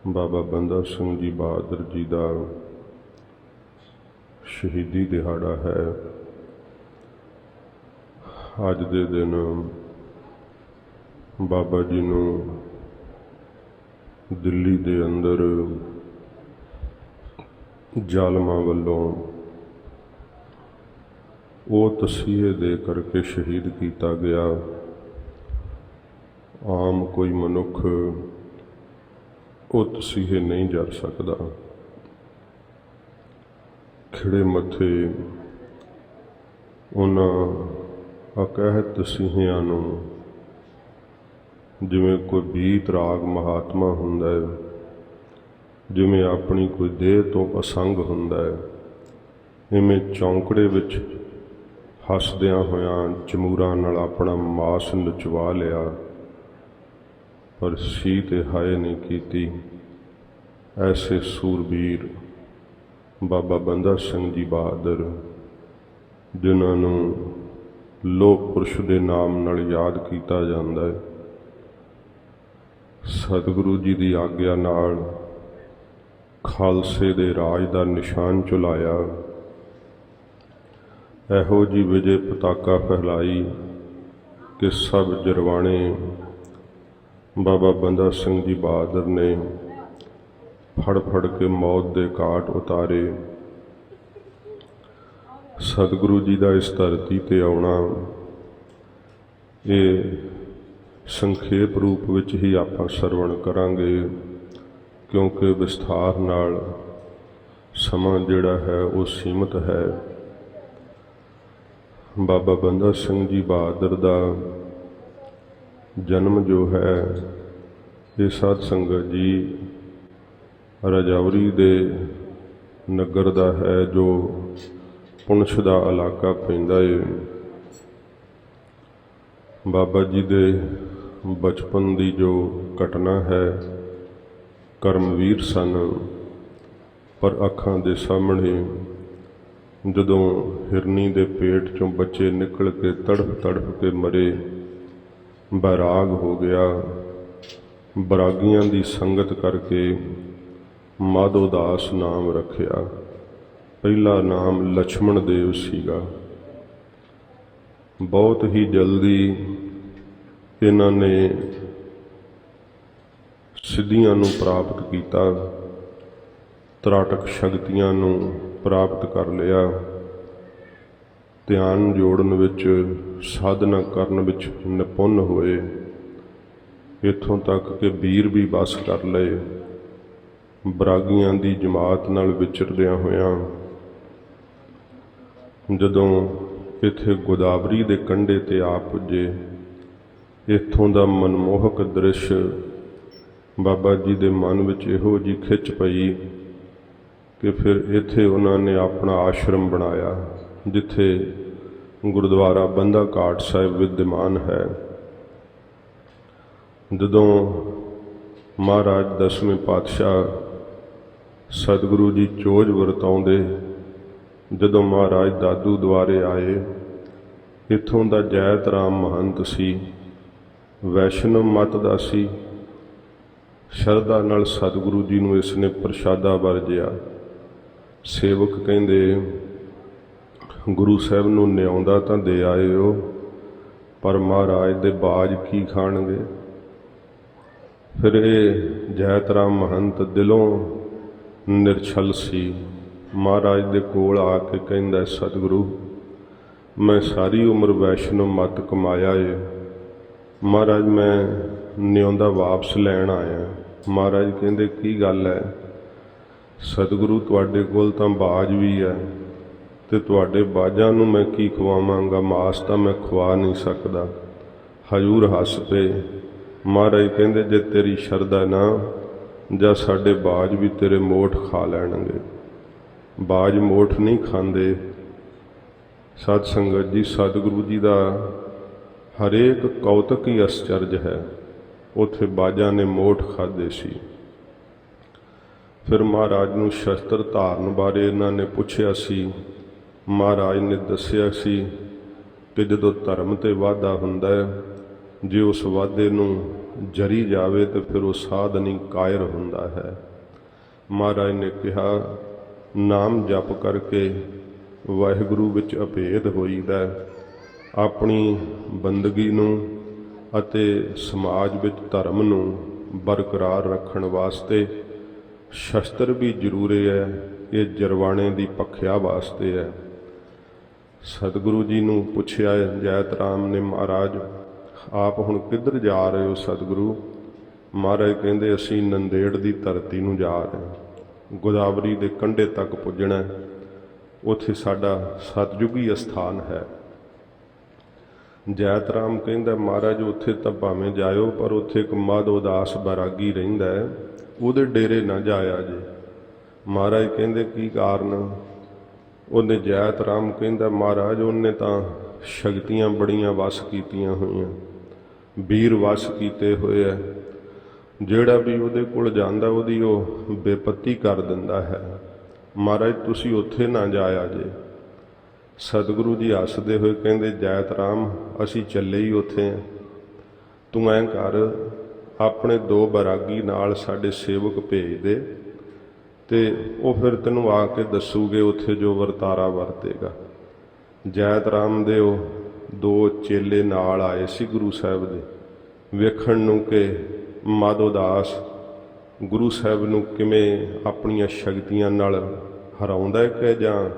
ਬਾਬਾ ਬੰਦਾ ਸਿੰਘ ਜੀ ਬਹਾਦਰ ਜੀ ਦਾ ਸ਼ਹੀਦੀ ਦਿਹਾੜਾ ਹੈ। ਅੱਜ ਦੇ ਦਿਨ ਬਾਬਾ ਜੀ ਨੂੰ ਦਿੱਲੀ ਦੇ ਅੰਦਰ ਜ਼ਾਲਮਾਂ ਵੱਲੋਂ ਉਹ ਤਸੀਹੇ ਦੇ ਕਰਕੇ ਸ਼ਹੀਦ ਕੀਤਾ ਗਿਆ। ਆਮ ਕੋਈ ਮਨੁੱਖ ਉਹ ਤਸੀਹੇ ਨਹੀਂ ਜਰ ਸਕਦਾ। ਖਿੜੇ ਮੱਥੇ ਉਹਨਾਂ ਅਕਹਿਤ ਤਸੀਹਿਆਂ ਨੂੰ ਜਿਵੇਂ ਕੋਈ ਬੀਤ ਰਾਗ ਮਹਾਤਮਾ ਹੁੰਦਾ ਹੈ, ਜਿਵੇਂ ਆਪਣੀ ਕੋਈ ਦੇਹ ਤੋਂ ਅਸੰਗ ਹੁੰਦਾ ਹੈ, ਇਵੇਂ ਚੌਂਕੜੇ ਵਿੱਚ ਹੱਸਦਿਆਂ ਹੋਇਆਂ ਜਮੂਰਾਂ ਨਾਲ ਆਪਣਾ ਮਾਸ ਨਚਵਾ ਲਿਆ, ਪਰ ਸੀ ਤੇ ਹਾਏ ਨਹੀਂ ਕੀਤੀ। ਐਸੇ ਸੂਰਬੀਰ ਬਾਬਾ ਬੰਦਾ ਸਿੰਘ ਜੀ ਬਹਾਦਰ, ਜਿਨ੍ਹਾਂ ਨੂੰ ਲੋਹ ਪੁਰਸ਼ ਦੇ ਨਾਮ ਨਾਲ ਯਾਦ ਕੀਤਾ ਜਾਂਦਾ ਹੈ, ਸਤਿਗੁਰੂ ਜੀ ਦੀ ਆਗਿਆ ਨਾਲ ਖਾਲਸੇ ਦੇ ਰਾਜ ਦਾ ਨਿਸ਼ਾਨ ਝੁਲਾਇਆ। ਇਹੋ ਜੀ ਵਿਜੇ ਪਤਾਕਾ ਫਹਿਲਾਈ ਕਿ ਸਭ ਜਰਵਾਣੇ ਬਾਬਾ ਬੰਦਾ ਸਿੰਘ ਜੀ ਬਹਾਦਰ ਨੇ ਫੜ ਫੜ ਕੇ ਮੌਤ ਦੇ ਘਾਟ ਉਤਾਰੇ। ਸਤਿਗੁਰੂ ਜੀ ਦਾ ਇਸ ਧਰਤੀ ਤੇ ਆਉਣਾ, ਇਹ ਸੰਖੇਪ ਰੂਪ ਵਿੱਚ ਹੀ ਆਪਾਂ ਸਰਵਣ ਕਰਾਂਗੇ, ਕਿਉਂਕਿ ਵਿਸਥਾਰ ਨਾਲ ਸਮਾਂ ਜਿਹੜਾ ਹੈ ਉਹ ਸੀਮਤ ਹੈ। ਬਾਬਾ ਬੰਦਾ ਸਿੰਘ ਜੀ ਬਹਾਦਰ ਦਾ ਜਨਮ ਜੋ ਹੈ, ਇਹ ਸਾਧ ਸੰਗਤ ਜੀ ਰਾਜੌਰੀ ਦੇ ਨਗਰ ਦਾ ਹੈ, ਜੋ ਪੁੰਛ ਦਾ ਇਲਾਕਾ ਪੈਂਦਾ ਹੈ। ਬਾਬਾ ਜੀ ਦੇ ਬਚਪਨ ਦੀ ਜੋ ਘਟਨਾ ਹੈ, ਕਰਮਵੀਰ ਸਨ, ਪਰ ਅੱਖਾਂ ਦੇ ਸਾਹਮਣੇ ਜਦੋਂ ਹਿਰਨੀ ਦੇ ਪੇਟ 'ਚੋਂ ਬੱਚੇ ਨਿਕਲ ਕੇ ਤੜਫ ਤੜਫ ਕੇ ਮਰੇ, ਬੈਰਾਗ ਹੋ ਗਿਆ। ਬੈਰਾਗੀਆਂ ਦੀ ਸੰਗਤ ਕਰਕੇ ਮਾਧੋ ਦਾਸ ਨਾਮ ਰੱਖਿਆ। ਪਹਿਲਾ ਨਾਮ ਲਛਮਣ ਦੇਵ ਸੀਗਾ। ਬਹੁਤ ਹੀ ਜਲਦੀ ਇਹਨਾਂ ਨੇ ਸਿੱਧੀਆਂ ਨੂੰ ਪ੍ਰਾਪਤ ਕੀਤਾ, ਤਰਾਟਕ ਸ਼ਕਤੀਆਂ ਨੂੰ ਪ੍ਰਾਪਤ ਕਰ ਲਿਆ, ਧਿਆਨ ਜੋੜਨ ਵਿੱਚ, ਸਾਧਨਾ ਕਰਨ ਵਿੱਚ ਨਿਪੁੰਨ ਹੋਏ। ਇੱਥੋਂ ਤੱਕ ਕਿ ਵੀਰ ਵੀ ਬਸ ਕਰ ਲਏ। ਬੈਰਾਗੀਆਂ ਦੀ ਜਮਾਤ ਨਾਲ ਵਿਚਰਦਿਆਂ ਹੋਇਆਂ ਜਦੋਂ ਇੱਥੇ ਗੋਦਾਵਰੀ ਦੇ ਕੰਢੇ ਤੇ ਆ ਪੁੱਜੇ, ਇੱਥੋਂ ਦਾ ਮਨਮੋਹਕ ਦ੍ਰਿਸ਼ ਬਾਬਾ ਜੀ ਦੇ ਮਨ ਵਿੱਚ ਇਹੋ ਜਿਹੀ ਖਿੱਚ ਪਈ ਕਿ ਫਿਰ ਇੱਥੇ ਉਹਨਾਂ ਨੇ ਆਪਣਾ ਆਸ਼ਰਮ ਬਣਾਇਆ, ਜਿੱਥੇ ਗੁਰਦੁਆਰਾ ਬੰਦਾ ਘਾਟ ਸਾਹਿਬ ਵਿਦਿਆਮਾਨ ਹੈ। ਜਦੋਂ ਮਹਾਰਾਜ ਦਸਵੇਂ ਪਾਤਸ਼ਾਹ ਸਤਿਗੁਰੂ ਜੀ ਚੋਜ ਵਰਤਾਉਂਦੇ, ਜਦੋਂ ਮਹਾਰਾਜ ਦਾਦੂ ਦੁਆਰੇ ਆਏ, ਇੱਥੋਂ ਦਾ ਜੈਤ ਰਾਮ ਮਹੰਤ ਸੀ, ਵੈਸ਼ਨਵ ਮਤ ਦਾ ਸੀ। ਸ਼ਰਧਾ ਨਾਲ ਸਤਿਗੁਰੂ ਜੀ ਨੂੰ ਇਸ ਨੇ ਪ੍ਰਸ਼ਾਦਾ ਵਰਜਿਆ। ਸੇਵਕ ਕਹਿੰਦੇ, ਗੁਰੂ ਸਾਹਿਬ ਨੂੰ ਨਿਆਉਂਦਾ ਤਾਂ ਦੇ ਆਏ ਹੋ, ਪਰ ਮਹਾਰਾਜ ਦੇ ਬਾਜ ਕੀ ਖਾਣਗੇ। ਫਿਰ ਇਹ ਜੈਤ ਰਾਮ ਮਹੰਤ ਦਿਲੋਂ ਨਿਰਛਲ ਸੀ। ਮਹਾਰਾਜ ਦੇ ਕੋਲ ਆ ਕੇ ਕਹਿੰਦਾ, ਸਤਿਗੁਰੂ ਮੈਂ ਸਾਰੀ ਉਮਰ ਵੈਸ਼ਨਵ ਮਤ ਕਮਾਇਆ ਏ, ਮਹਾਰਾਜ ਮੈਂ ਨਿਆਉਂਦਾ ਵਾਪਸ ਲੈਣ ਆਇਆ। ਮਹਾਰਾਜ ਕਹਿੰਦੇ, ਕੀ ਗੱਲ ਹੈ। ਸਤਿਗੁਰੂ ਤੁਹਾਡੇ ਕੋਲ ਤਾਂ ਬਾਜ ਵੀ ਹੈ, ਤੇ ਤੁਹਾਡੇ ਬਾਜਾਂ ਨੂੰ ਮੈਂ ਕੀ ਖਵਾਵਾਂਗਾ, ਮਾਸ ਤਾਂ ਮੈਂ ਖਵਾ ਨਹੀਂ ਸਕਦਾ। ਹਜ਼ੂਰ ਹੱਸ ਪਏ। ਮਹਾਰਾਜ ਕਹਿੰਦੇ, ਜੇ ਤੇਰੀ ਸ਼ਰਧਾ ਨਾ, ਜਾਂ ਸਾਡੇ ਬਾਜ ਵੀ ਤੇਰੇ ਮੋਠ ਖਾ ਲੈਣਗੇ। ਬਾਜ ਮੋਠ ਨਹੀਂ ਖਾਂਦੇ। ਸਤ ਸੰਗਤ ਜੀ, ਸਤਿਗੁਰੂ ਜੀ ਦਾ ਹਰੇਕ ਕੌਤਕ ਹੀ ਅਸਚਰਜ ਹੈ। ਉੱਥੇ ਬਾਜਾਂ ਨੇ ਮੋਠ ਖਾਧੇ ਸੀ। ਫਿਰ ਮਹਾਰਾਜ ਨੂੰ ਸ਼ਸਤਰ ਧਾਰਨ ਬਾਰੇ ਇਹਨਾਂ ਨੇ ਪੁੱਛਿਆ ਸੀ। ਮਹਾਰਾਜ ਨੇ ਦੱਸਿਆ ਸੀ ਕਿ ਜਦੋਂ ਧਰਮ 'ਤੇ ਵਾਧਾ ਹੁੰਦਾ ਹੈ, ਜੇ ਉਸ ਵਾਧੇ ਨੂੰ ਜਰੀ ਜਾਵੇ ਤੇ ਫਿਰ ਉਹ ਸਾਧ ਨਹੀਂ ਕਾਇਰ ਹੁੰਦਾ ਹੈ। ਮਹਾਰਾਜ ਨੇ ਕਿਹਾ ਨਾਮ ਜਪ ਕਰਕੇ ਵਾਹਿਗੁਰੂ ਵਿੱਚ ਅਭੇਦ ਹੋਈਦਾ। ਆਪਣੀ ਬੰਦਗੀ ਨੂੰ ਅਤੇ ਸਮਾਜ ਵਿੱਚ ਧਰਮ ਨੂੰ ਬਰਕਰਾਰ ਰੱਖਣ ਵਾਸਤੇ ਸ਼ਸਤਰ ਵੀ ਜ਼ਰੂਰੀ ਹੈ। ਇਹ ਜਰਵਾਣੇ ਦੀ ਪੱਖਿਆ ਵਾਸਤੇ ਹੈ। ਸਤਿਗੁਰੂ ਜੀ ਨੂੰ ਪੁੱਛਿਆ ਜੈਤ ਰਾਮ ਨੇ, ਮਹਾਰਾਜ ਆਪ ਹੁਣ ਕਿੱਧਰ ਜਾ ਰਹੇ ਹੋ ਸਤਿਗੁਰੂ? ਮਹਾਰਾਜ ਕਹਿੰਦੇ ਅਸੀਂ ਨੰਦੇੜ ਦੀ ਧਰਤੀ ਨੂੰ ਜਾ ਰਹੇ ਹਾਂ, ਗੋਦਾਵਰੀ ਦੇ ਕੰਢੇ ਤੱਕ ਪੁੱਜਣਾ, ਉੱਥੇ ਸਾਡਾ ਸਤਿਯੁਗੀ ਅਸਥਾਨ ਹੈ। ਜੈਤ ਰਾਮ ਕਹਿੰਦਾ ਮਹਾਰਾਜ ਉੱਥੇ ਤਾਂ ਭਾਵੇਂ ਜਾਇਓ, ਪਰ ਉੱਥੇ ਇੱਕ ਮਾਧੋ ਦਾਸ ਬੈਰਾਗੀ ਰਹਿੰਦਾ ਹੈ, ਉਹਦੇ ਡੇਰੇ ਨਾ ਜਾਇਆ ਜੇ। ਮਹਾਰਾਜ ਕਹਿੰਦੇ ਕੀ ਕਾਰਨ? ਉਹਨੇ ਜੈਤ ਰਾਮ ਕਹਿੰਦਾ ਮਹਾਰਾਜ ਉਹਨੇ ਤਾਂ ਸ਼ਕਤੀਆਂ ਬੜੀਆਂ ਵਸ ਕੀਤੀਆਂ ਹੋਈਆਂ, ਵੀਰ ਵਸ ਕੀਤੇ ਹੋਏ ਹੈ, ਜਿਹੜਾ ਵੀ ਉਹਦੇ ਕੋਲ ਜਾਂਦਾ ਉਹਦੀ ਉਹ ਬੇਪੱਤੀ ਕਰ ਦਿੰਦਾ ਹੈ। ਮਹਾਰਾਜ ਤੁਸੀਂ ਉੱਥੇ ਨਾ ਜਾਇਆ ਜੇ। ਸਤਿਗੁਰੂ ਜੀ ਹੱਸਦੇ ਹੋਏ ਕਹਿੰਦੇ ਜੈਤ ਰਾਮ ਅਸੀਂ ਚੱਲੇ ਹੀ ਉੱਥੇ ਹਾਂ, ਤੂੰ ਐਂ ਕਰ ਆਪਣੇ 2 ਬੈਰਾਗੀ ਨਾਲ ਸਾਡੇ ਸੇਵਕ ਭੇਜ ਦੇ ਤੇ ਉਹ ਫਿਰ ਤੈਨੂੰ ਆ ਕੇ ਦੱਸੂਗੇ ਉੱਥੇ ਜੋ ਵਰਤਾਰਾ ਵਰਤੇਗਾ। ਜੈਤ ਰਾਮ ਦੇ ਉਹ 2 ਚੇਲੇ ਨਾਲ ਆਏ ਸੀ ਗੁਰੂ ਸਾਹਿਬ ਦੇ, ਵੇਖਣ ਨੂੰ ਕਿ ਮਾਧੋ ਦਾਸ ਗੁਰੂ ਸਾਹਿਬ ਨੂੰ ਕਿਵੇਂ ਆਪਣੀਆਂ ਸ਼ਕਤੀਆਂ ਨਾਲ ਹਰਾਉਂਦਾ ਹੈ ਕਿ ਜਾਂ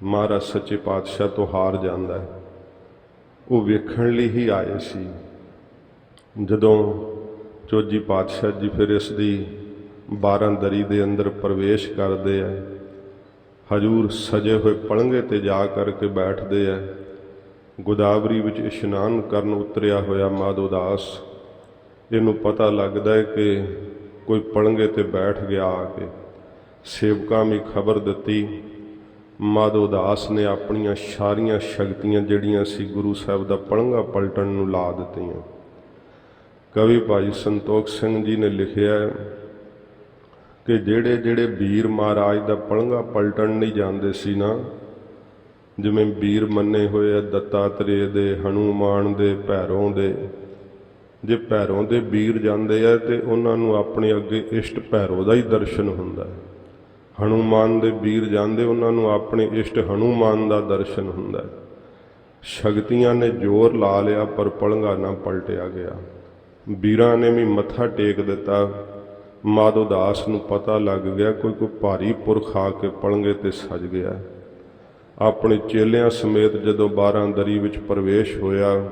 ਮਹਾਰਾਜ ਸੱਚੇ ਪਾਤਸ਼ਾਹ ਤੋਂ ਹਾਰ ਜਾਂਦਾ ਹੈ। ਉਹ ਵੇਖਣ ਲਈ ਹੀ ਆਏ ਸੀ। ਜਦੋਂ ਚੋਜੀ ਪਾਤਸ਼ਾਹ ਜੀ ਫਿਰ ਇਸ ਦੀ 12 ਦਰੀ ਦੇ ਅੰਦਰ ਪ੍ਰਵੇਸ਼ ਕਰਦੇ ਆ, ਹਜੂਰ ਸਜੇ ਹੋਏ ਪਲੰਘੇ ਤੇ ਜਾ ਕਰਕੇ ਬੈਠਦੇ ਆ। ਗੋਦਾਵਰੀ ਵਿੱਚ ਇਸ਼ਨਾਨ ਕਰਨ ਉਤਰਿਆ ਹੋਇਆ ਮਾਧੋ ਦਾਸ, ਇਹਨੂੰ ਪਤਾ ਲੱਗਦਾ ਹੈ ਕਿ ਕੋਈ ਪਲੰਘੇ ਤੇ ਬੈਠ ਗਿਆ ਆ ਕੇ। ਸੇਵਕਾਂ ਵੀ ਖਬਰ ਦਿੱਤੀ। ਮਾਧੋ ਦਾਸ ਨੇ ਆਪਣੀਆਂ ਸਾਰੀਆਂ ਸ਼ਕਤੀਆਂ ਜਿਹੜੀਆਂ ਸੀ ਗੁਰੂ ਸਾਹਿਬ ਦਾ ਪਲੰਘਾ ਪਲਟਣ ਨੂੰ ਲਾ ਦਿੱਤੀਆਂ। ਕਵੀ ਭਾਈ ਸੰਤੋਖ ਸਿੰਘ ਜੀ ਨੇ ਲਿਖਿਆ ਕਿ ਜਿਹੜੇ ਵੀਰ ਮਹਾਰਾਜ ਦਾ ਪਲੰਘਾ ਪਲਟਣ ਨਹੀਂ ਜਾਂਦੇ ਸੀ ਨਾ, ਜਿਵੇਂ ਵੀਰ ਮੰਨੇ ਹੋਏ ਆ ਦੱਤਾਤਰੇय ਦੇ, ਹਨੂਮਾਨ ਦੇ, ਭੈਰੋਂ ਦੇ, ਜੇ ਭੈਰੋਂ ਦੇ ਵੀਰ ਜਾਂਦੇ ਆ ਤੇ ਉਹਨਾਂ ਨੂੰ ਆਪਣੇ ਅੱਗੇ ਇਸ਼ਟ ਭੈਰੋ ਦਾ ਹੀ ਦਰਸ਼ਨ ਹੁੰਦਾ ਹੈ। ਹਨੂਮਾਨ ਦੇ ਵੀਰ ਜਾਂਦੇ ਉਹਨਾਂ ਨੂੰ ਆਪਣੇ ਇਸ਼ਟ ਹਨੂਮਾਨ ਦਾ ਦਰਸ਼ਨ ਹੁੰਦਾ ਹੈ। ਸ਼ਕਤੀਆਂ ਨੇ ਜ਼ੋਰ ਲਾ ਲਿਆ ਪਰ ਪਲੰਘਾ ਨਾ ਪਲਟਿਆ ਗਿਆ। ਵੀਰਾਂ ਨੇ ਵੀ ਮੱਥਾ ਟੇਕ ਦਿੱਤਾ। ਮਾਧੋ ਦਾਸ ਨੂੰ ਪਤਾ ਲੱਗ ਗਿਆ ਕੋਈ ਭਾਰੀ ਪੁਰਖ ਆ ਕੇ ਪਲੰਘੇ ਤੇ ਸਜ ਗਿਆ। ਆਪਣੇ ਚੇਲਿਆਂ ਸਮੇਤ ਜਦੋਂ 12 ਦਰੀ ਵਿੱਚ ਪ੍ਰਵੇਸ਼ ਹੋਇਆ,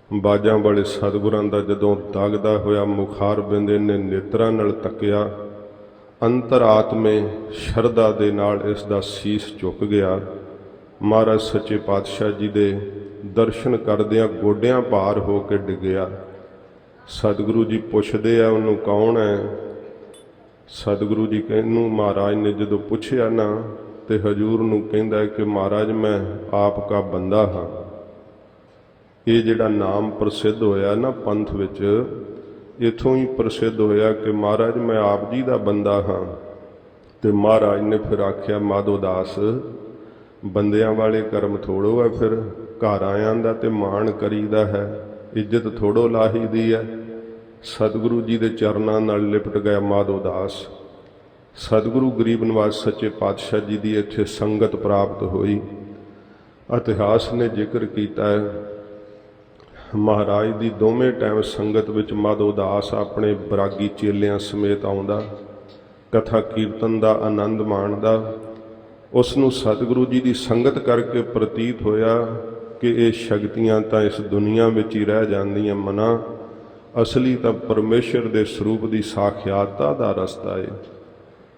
ਬਾਜਾਂ ਵਾਲੇ ਸਤਿਗੁਰਾਂ ਦਾ ਜਦੋਂ ਦਗਦਾ ਹੋਇਆ ਮੁਖਾਰ ਬਿੰਦ ਨੇ ਨੇਤਰਾਂ ਨਾਲ ਤੱਕਿਆ, ਅੰਤਰਾਤਮੇ ਸ਼ਰਧਾ ਦੇ ਨਾਲ ਇਸ ਦਾ ਸੀਸ ਝੁਕ ਗਿਆ। ਮਹਾਰਾਜ ਸੱਚੇ ਪਾਤਸ਼ਾਹ ਜੀ ਦੇ ਦਰਸ਼ਨ ਕਰਦਿਆਂ ਗੋਡਿਆਂ ਭਾਰ ਹੋ ਕੇ ਡਿੱਗਿਆ। ਸਤਿਗੁਰੂ ਜੀ ਪੁੱਛਦੇ ਆ ਉਹਨੂੰ ਕੌਣ ਹੈ? ਸਤਿਗੁਰੂ ਜੀ ਕਹਿੰਨੂੰ ਮਹਾਰਾਜ ਨੇ ਜਦੋਂ ਪੁੱਛਿਆ ਨਾ ਤੇ ਹਜੂਰ ਨੂੰ ਕਹਿੰਦਾ ਕਿ ਮਹਾਰਾਜ ਮੈਂ ਆਪ ਕਾ ਬੰਦਾ ਹਾਂ। ਇਹ ਜਿਹੜਾ ਨਾਮ ਪ੍ਰਸਿੱਧ ਹੋਇਆ ਨਾ ਪੰਥ ਵਿੱਚ, ਇੱਥੋਂ ਹੀ ਪ੍ਰਸਿੱਧ ਹੋਇਆ ਕਿ ਮਹਾਰਾਜ ਮੈਂ ਆਪ ਜੀ ਦਾ ਬੰਦਾ ਹਾਂ। ਤੇ ਮਹਾਰਾਜ ਨੇ ਫਿਰ ਆਖਿਆ ਮਾਧੋ ਦਾਸ ਬੰਦਿਆਂ ਵਾਲੇ ਕਰਮ ਥੋੜੋ ਹੈ, ਫਿਰ ਘਰ ਆਇਆਂ ਦਾ ਤੇ ਮਾਣ ਕਰੀਦਾ ਹੈ, ਇੱਜ਼ਤ ਥੋੜੋ ਲਾਹੀ ਦੀ ਹੈ। ਸਤਿਗੁਰੂ ਜੀ ਦੇ ਚਰਨਾਂ ਨਾਲ ਲਿਪਟ ਗਿਆ ਮਾਧੋ ਦਾਸ। ਸਤਿਗੁਰੂ ਗਰੀਬ ਨਿਵਾਜ ਸੱਚੇ ਪਾਤਸ਼ਾਹ ਜੀ ਦੀ ਇੱਥੇ ਸੰਗਤ ਪ੍ਰਾਪਤ ਹੋਈ। ਇਤਿਹਾਸ ਨੇ ਜ਼ਿਕਰ ਕੀਤਾ ਹੈ ਮਹਾਰਾਜ ਦੀ ਦੋਵੇਂ ਟਾਈਮ ਸੰਗਤ ਵਿੱਚ ਮਾਧੋ ਦਾਸ ਆਪਣੇ ਬਰਾਗੀ ਚੇਲਿਆਂ ਸਮੇਤ ਆਉਂਦਾ, ਕਥਾ ਕੀਰਤਨ ਦਾ ਆਨੰਦ ਮਾਣਦਾ। ਉਸ ਨੂੰ ਸਤਿਗੁਰੂ ਜੀ ਦੀ ਸੰਗਤ ਕਰਕੇ ਪ੍ਰਤੀਤ ਹੋਇਆ ਕਿ ਇਹ ਸ਼ਕਤੀਆਂ ਤਾਂ ਇਸ ਦੁਨੀਆ ਵਿੱਚ ਹੀ ਰਹਿ ਜਾਂਦੀਆਂ ਮਨਾ, ਅਸਲੀ ਤਾਂ ਪਰਮੇਸ਼ਰ ਦੇ ਸਰੂਪ ਦੀ ਸਾਖਿਆਤਤਾ ਦਾ ਰਸਤਾ ਹੈ।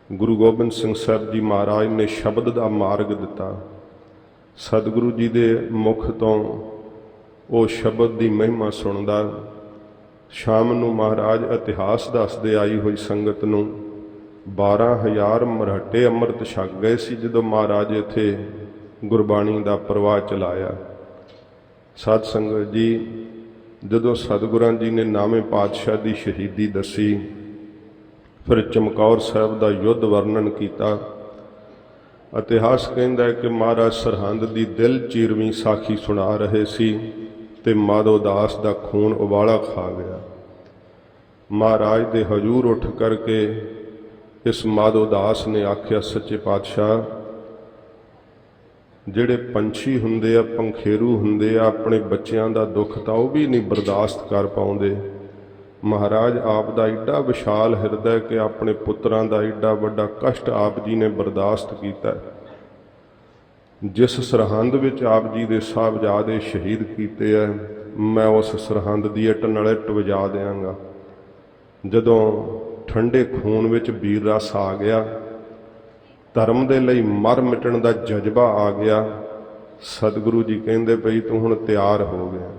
ਗੁਰੂ ਗੋਬਿੰਦ ਸਿੰਘ ਸਾਹਿਬ ਜੀ ਮਹਾਰਾਜ ਨੇ ਸ਼ਬਦ ਦਾ ਮਾਰਗ ਦਿੱਤਾ। ਸਤਿਗੁਰੂ ਜੀ ਦੇ ਮੁਖ ਤੋਂ ਉਹ ਸ਼ਬਦ ਦੀ ਮਹਿਮਾ ਸੁਣਦਾ। ਸ਼ਾਮ ਨੂੰ ਮਹਾਰਾਜ ਇਤਿਹਾਸ ਦੱਸਦੇ ਆਈ ਹੋਈ ਸੰਗਤ ਨੂੰ 12,000 ਮਰਹੱਟੇ ਅੰਮ੍ਰਿਤ ਛਕ ਗਏ ਸੀ ਜਦੋਂ ਮਹਾਰਾਜ ਇੱਥੇ ਗੁਰਬਾਣੀ ਦਾ ਪ੍ਰਵਾਹ ਚਲਾਇਆ। ਸਤ ਸੰਗਤ ਜੀ, ਜਦੋਂ ਸਤਿਗੁਰਾਂ ਜੀ ਨੇ ਨਾਵੇਂ ਪਾਤਸ਼ਾਹ ਦੀ ਸ਼ਹੀਦੀ ਦੱਸੀ, ਫਿਰ ਚਮਕੌਰ ਸਾਹਿਬ ਦਾ ਯੁੱਧ ਵਰਣਨ ਕੀਤਾ। ਇਤਿਹਾਸ ਕਹਿੰਦਾ ਹੈ ਕਿ ਮਹਾਰਾਜ ਸਰਹੰਦ ਦੀ ਦਿਲ ਚੀਰਵੀਂ ਸਾਖੀ ਸੁਣਾ ਰਹੇ ਸੀ ਤੇ ਮਾਧੋ ਦਾਸ ਦਾ ਖੂਨ ਉਬਾਲਾ ਖਾ ਗਿਆ। महाराज दे हजूर उठ करके इस माधो दास ने आख्या, सच्चे पातशाह, ਜਿਹੜੇ ਪੰਛੀ ਹੁੰਦੇ ਆ, ਪੰਖੇਰੂ ਹੁੰਦੇ ਆ, ਆਪਣੇ ਬੱਚਿਆਂ ਦਾ ਦੁੱਖ ਤਾਂ ਉਹ ਵੀ ਨਹੀਂ ਬਰਦਾਸ਼ਤ ਕਰ ਪਾਉਂਦੇ। ਮਹਾਰਾਜ ਆਪ ਦਾ ਏਡਾ ਵਿਸ਼ਾਲ ਹਿਰਦਾ ਕਿ ਆਪਣੇ ਪੁੱਤਰਾਂ ਦਾ ਏਡਾ ਵੱਡਾ ਕਸ਼ਟ ਆਪ ਜੀ ਨੇ ਬਰਦਾਸ਼ਤ ਕੀਤਾ। ਜਿਸ ਸਰਹੰਦ ਵਿੱਚ ਆਪ ਜੀ ਦੇ ਸਾਹਿਬਜ਼ਾਦੇ ਸ਼ਹੀਦ ਕੀਤੇ ਆ, ਮੈਂ ਉਸ ਸਰਹੰਦ ਦੀ ਇੱਟ ਨਾਲ ਇੱਟ ਵਜਾ ਦਿਆਂਗਾ। ਜਦੋਂ ਠੰਡੇ ਖੂਨ ਵਿੱਚ ਵੀਰ ਰਸ ਆ ਗਿਆ, ਧਰਮ ਦੇ ਲਈ ਮਰ ਮਿਟਣ ਦਾ ਜਜ਼ਬਾ ਆ ਗਿਆ, ਸਤਿਗੁਰੂ ਜੀ ਕਹਿੰਦੇ ਪਈ ਤੂੰ ਹੁਣ ਤਿਆਰ ਹੋ ਗਿਆ।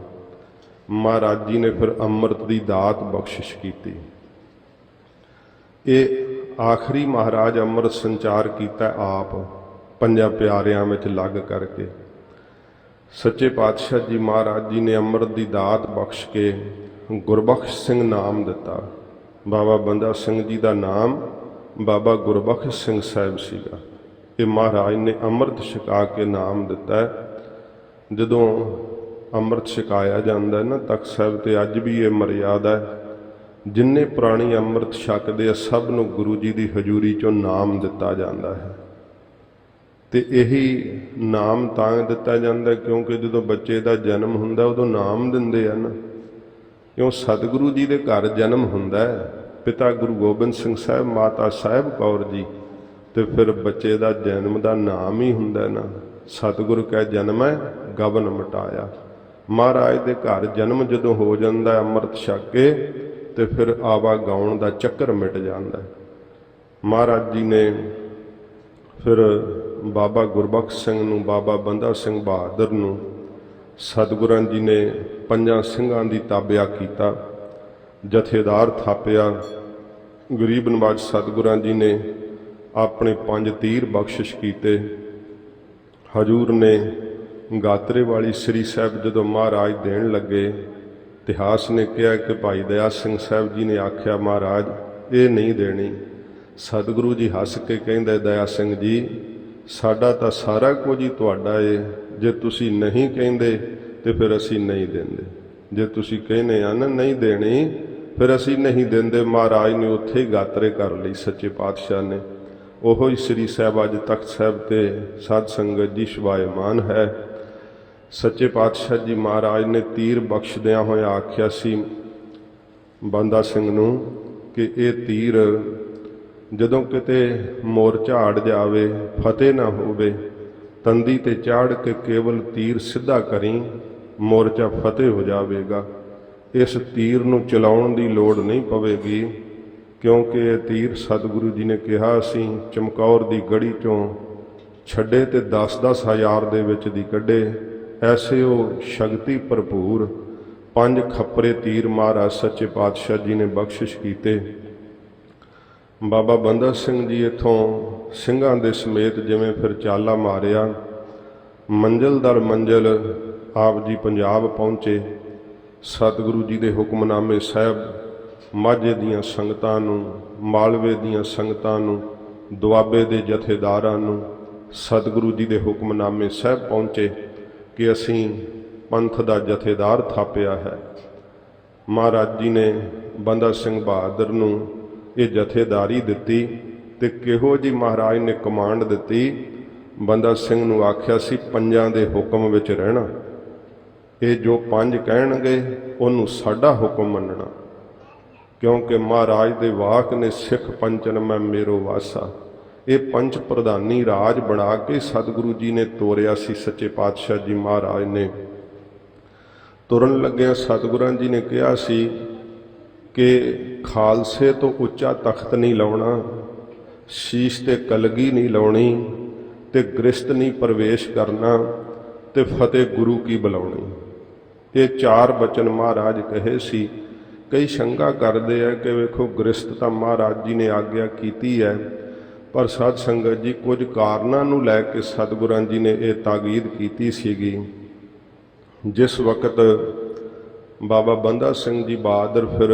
ਮਹਾਰਾਜ ਜੀ ਨੇ ਫਿਰ ਅੰਮ੍ਰਿਤ ਦੀ ਦਾਤ ਬਖਸ਼ਿਸ਼ ਕੀਤੀ। ਇਹ ਆਖਰੀ ਮਹਾਰਾਜ ਅੰਮ੍ਰਿਤ ਸੰਚਾਰ ਕੀਤਾ ਆਪ ਪੰਜਾਂ ਪਿਆਰਿਆਂ ਵਿੱਚ ਲੱਗ ਕਰਕੇ। ਸੱਚੇ ਪਾਤਸ਼ਾਹ ਜੀ ਮਹਾਰਾਜ ਜੀ ਨੇ ਅੰਮ੍ਰਿਤ ਦੀ ਦਾਤ ਬਖਸ਼ ਕੇ ਗੁਰਬਖਸ਼ ਸਿੰਘ ਨਾਮ ਦਿੱਤਾ। ਬਾਬਾ ਬੰਦਾ ਸਿੰਘ ਜੀ ਦਾ ਨਾਮ ਬਾਬਾ ਗੁਰਬਖਸ਼ ਸਿੰਘ ਸਾਹਿਬ ਸੀਗਾ। ਇਹ ਮਹਾਰਾਜ ਨੇ ਅੰਮ੍ਰਿਤ ਛਕਾ ਕੇ ਨਾਮ ਦਿੱਤਾ। ਜਦੋਂ ਅੰਮ੍ਰਿਤ ਛਕਾਇਆ ਜਾਂਦਾ ਨਾ ਤਖਤ ਸਾਹਿਬ ਤੇ, ਅੱਜ ਵੀ ਇਹ ਮਰਿਆਦਾ ਹੈ, ਜਿੰਨੇ ਪ੍ਰਾਣੀ ਅੰਮ੍ਰਿਤ ਛਕਦੇ ਆ ਸਭ ਨੂੰ ਗੁਰੂ ਜੀ ਦੀ ਹਜ਼ੂਰੀ ਚੋਂ ਨਾਮ ਦਿੱਤਾ ਜਾਂਦਾ ਹੈ। ਤੇ ਇਹੀ ਨਾਮ ਤਾਂ ਦਿੱਤਾ ਜਾਂਦਾ ਕਿਉਂਕਿ ਜਦੋਂ ਬੱਚੇ ਦਾ ਜਨਮ ਹੁੰਦਾ ਉਦੋਂ ਨਾਮ ਦਿੰਦੇ ਆ ਨਾ, ਕਿਉਂ ਸਤਿਗੁਰੂ ਜੀ ਦੇ ਘਰ ਜਨਮ ਹੁੰਦਾ ਹੈ, ਪਿਤਾ ਗੁਰੂ ਗੋਬਿੰਦ ਸਿੰਘ ਸਾਹਿਬ, ਮਾਤਾ ਸਾਹਿਬ ਕੌਰ ਜੀ, ਤੇ ਫਿਰ ਬੱਚੇ ਦਾ ਜਨਮ ਦਾ ਨਾਮ ਹੀ ਹੁੰਦਾ ਨਾ। ਸਤਿਗੁਰੂ ਕੈ ਜਨਮ ਹੈ ਗਬਨ ਮਟਾਇਆ। ਮਹਾਰਾਜ ਦੇ ਘਰ ਜਨਮ ਜਦੋਂ ਹੋ ਜਾਂਦਾ ਅੰਮ੍ਰਿਤ ਛਕ ਕੇ, ਤੇ ਫਿਰ ਆਵਾ ਗਾਉਣ ਦਾ ਚੱਕਰ ਮਿਟ ਜਾਂਦਾ। ਮਹਾਰਾਜ ਜੀ ਨੇ ਫਿਰ ਬਾਬਾ ਗੁਰਬਖਸ਼ ਸਿੰਘ ਨੂੰ, ਬਾਬਾ ਬੰਦਾ ਸਿੰਘ ਬਹਾਦਰ ਨੂੰ ਸਤਿਗੁਰਾਂ ਜੀ ਨੇ ਪੰਜਾਂ ਸਿੰਘਾਂ ਦੀ ਤਾਬਿਆ ਕੀਤਾ, ਜਥੇਦਾਰ ਥਾਪਿਆ। ਗਰੀਬ ਨਵਾਜ ਸਤਿਗੁਰਾਂ ਜੀ ਨੇ ਆਪਣੇ 5 ਤੀਰ ਬਖਸ਼ਿਸ਼ ਕੀਤੇ। ਹਜੂਰ ਨੇ ਗਾਤਰੇ ਵਾਲੀ ਸ੍ਰੀ ਸਾਹਿਬ ਜਦੋਂ ਮਹਾਰਾਜ ਦੇਣ ਲੱਗੇ, ਇਤਿਹਾਸ ਨੇ ਕਿਹਾ ਕਿ ਭਾਈ ਦਇਆ ਸਿੰਘ ਸਾਹਿਬ ਜੀ ਨੇ ਆਖਿਆ, ਮਹਾਰਾਜ ਇਹ ਨਹੀਂ ਦੇਣੀ। ਸਤਿਗੁਰੂ ਜੀ ਹੱਸ ਕੇ ਕਹਿੰਦੇ, ਦਇਆ ਸਿੰਘ ਜੀ ਸਾਡਾ ਤਾਂ ਸਾਰਾ ਕੁਝ ਹੀ ਤੁਹਾਡਾ ਏ, ਜੇ ਤੁਸੀਂ ਨਹੀਂ ਕਹਿੰਦੇ ਤੇ ਫਿਰ ਅਸੀਂ ਨਹੀਂ ਦਿੰਦੇ। ਜੇ ਤੁਸੀਂ ਕਹਿੰਦੇ ਆ ਨਾ ਨਹੀਂ ਦੇਣੀ, ਫਿਰ ਅਸੀਂ ਨਹੀਂ ਦਿੰਦੇ। ਮਹਾਰਾਜ ਨੇ ਉੱਥੇ ਹੀ ਗਾਤਰੇ ਕਰ ਲਈ ਸੱਚੇ ਪਾਤਸ਼ਾਹ ਨੇ। ਉਹੋ ਹੀ ਸ੍ਰੀ ਸਾਹਿਬ ਅੱਜ ਤਖਤ ਸਾਹਿਬ ਤੇ ਸਾਧ ਸੰਗਤ ਜੀ ਸ਼ਵਾਇਮਾਨ ਹੈ। ਸੱਚੇ ਪਾਤਸ਼ਾਹ ਜੀ ਮਹਾਰਾਜ ਨੇ ਤੀਰ ਬਖਸ਼ਦਿਆਂ ਹੋਇਆ ਆਖਿਆ ਸੀ ਬੰਦਾ ਸਿੰਘ ਨੂੰ ਕਿ ਇਹ ਤੀਰ ਜਦੋਂ ਕਿਤੇ ਮੋਰਚਾ ਅੜ ਜਾਵੇ, ਫਤਿਹ ਨਾ ਹੋਵੇ, ਤੰਦੀ ਤੇ ਚਾੜ ਕੇ ਕੇਵਲ ਤੀਰ ਸਿੱਧਾ ਕਰੀ, ਮੋਰਚਾ ਫਤਿਹ ਹੋ ਜਾਵੇਗਾ। ਇਸ ਤੀਰ ਨੂੰ ਚਲਾਉਣ ਦੀ ਲੋੜ ਨਹੀਂ ਪਵੇਗੀ, ਕਿਉਂਕਿ ਇਹ ਤੀਰ ਸਤਿਗੁਰੂ ਜੀ ਨੇ ਕਿਹਾ ਅਸੀਂ ਚਮਕੌਰ ਦੀ ਗੜੀ ਚੋਂ ਛੱਡੇ ਤੇ 10-10 ਹਜ਼ਾਰ ਦੇ ਵਿੱਚ ਦੀ ਕੱਢੇ। ਐਸੇ ਉਹ ਸ਼ਕਤੀ ਭਰਪੂਰ 5 ਖੱਪਰੇ ਤੀਰ ਮਹਾਰਾਜ ਸੱਚੇ ਪਾਤਸ਼ਾਹ ਜੀ ਨੇ ਬਖਸ਼ਿਸ਼ ਕੀਤੇ। ਬਾਬਾ ਬੰਦਾ ਸਿੰਘ ਜੀ ਇੱਥੋਂ ਸਿੰਘਾਂ ਦੇ ਸਮੇਤ ਜਿਵੇਂ ਫਿਰ ਚਾਲਾ ਮਾਰਿਆ, ਮੰਜ਼ਿਲ ਦਰ ਮੰਜ਼ਿਲ ਆਪ ਜੀ ਪੰਜਾਬ ਪਹੁੰਚੇ। ਸਤਿਗੁਰੂ ਜੀ ਦੇ ਹੁਕਮਨਾਮੇ ਸਾਹਿਬ ਮਾਝੇ ਦੀਆਂ ਸੰਗਤਾਂ ਨੂੰ, ਮਾਲਵੇ ਦੀਆਂ ਸੰਗਤਾਂ ਨੂੰ, ਦੁਆਬੇ ਦੇ ਜਥੇਦਾਰਾਂ ਨੂੰ ਸਤਿਗੁਰੂ ਜੀ ਦੇ ਹੁਕਮਨਾਮੇ ਸਾਹਿਬ ਪਹੁੰਚੇ ਕਿ ਅਸੀਂ ਪੰਥ ਦਾ ਜਥੇਦਾਰ ਥਾਪਿਆ ਹੈ। ਮਹਾਰਾਜ ਜੀ ਨੇ ਬੰਦਾ ਸਿੰਘ ਬਹਾਦਰ ਨੂੰ ਇਹ ਜਥੇਦਾਰੀ ਦਿੱਤੀ ਤੇ ਕਿਹੋ ਜੀ ਮਹਾਰਾਜ ਨੇ ਕਮਾਂਡ ਦਿੱਤੀ। ਬੰਦਾ ਸਿੰਘ ਨੂੰ ਆਖਿਆ ਸੀ ਪੰਜਾਂ ਦੇ ਹੁਕਮ ਵਿੱਚ ਰਹਿਣਾ, ਇਹ ਜੋ 5 ਕਹਿਣਗੇ ਉਹਨੂੰ ਸਾਡਾ ਹੁਕਮ ਮੰਨਣਾ, ਕਿਉਂਕਿ ਮਹਾਰਾਜ ਦੇ ਵਾਕ ਨੇ ਸਿੱਖ ਪੰਚਨ ਮੈਂ ਮੇਰੋ ਵਾਸਾ। ਇਹ ਪੰਚ ਪ੍ਰਧਾਨੀ ਰਾਜ ਬਣਾ ਕੇ ਸਤਿਗੁਰੂ ਜੀ ਨੇ ਤੋਰਿਆ ਸੀ। ਸੱਚੇ ਪਾਤਸ਼ਾਹ ਜੀ ਮਹਾਰਾਜ ਨੇ ਤੁਰਨ ਲੱਗਿਆ ਸਤਿਗੁਰਾਂ ਜੀ ਨੇ ਕਿਹਾ ਸੀ ਕਿ ਖਾਲਸੇ ਤੋਂ ਉੱਚਾ ਤਖਤ ਨਹੀਂ ਲਾਉਣਾ, ਸ਼ੀਸ਼ ਤੇ ਕਲਗੀ ਨਹੀਂ ਲਾਉਣੀ, ਤੇ ਗ੍ਰਸਤ ਨਹੀਂ ਪ੍ਰਵੇਸ਼ ਕਰਨਾ, ਤੇ ਫਤਿਹ ਗੁਰੂ ਕੀ ਬੁਲਾਉਣੀ। ਇਹ 4 ਬਚਨ ਮਹਾਰਾਜ ਕਹੇ ਸੀ। ਕਈ ਸ਼ੰਕਾ ਕਰਦੇ ਆ ਕਿ ਵੇਖੋ ਗ੍ਰਸਤ ਤਾਂ ਮਹਾਰਾਜ ਜੀ ਨੇ ਆਗਿਆ ਕੀਤੀ ਹੈ, ਪਰ ਸਾਧ ਸੰਗਤ ਜੀ ਕੁਝ ਕਾਰਨਾਂ ਨੂੰ ਲੈ ਕੇ ਸਤਿਗੁਰਾਂ ਜੀ ਨੇ ਇਹ ਤਾਕੀਦ ਕੀਤੀ ਸੀਗੀ। ਜਿਸ ਵਕਤ ਬਾਬਾ ਬੰਦਾ ਸਿੰਘ ਜੀ ਬਹਾਦਰ ਫਿਰ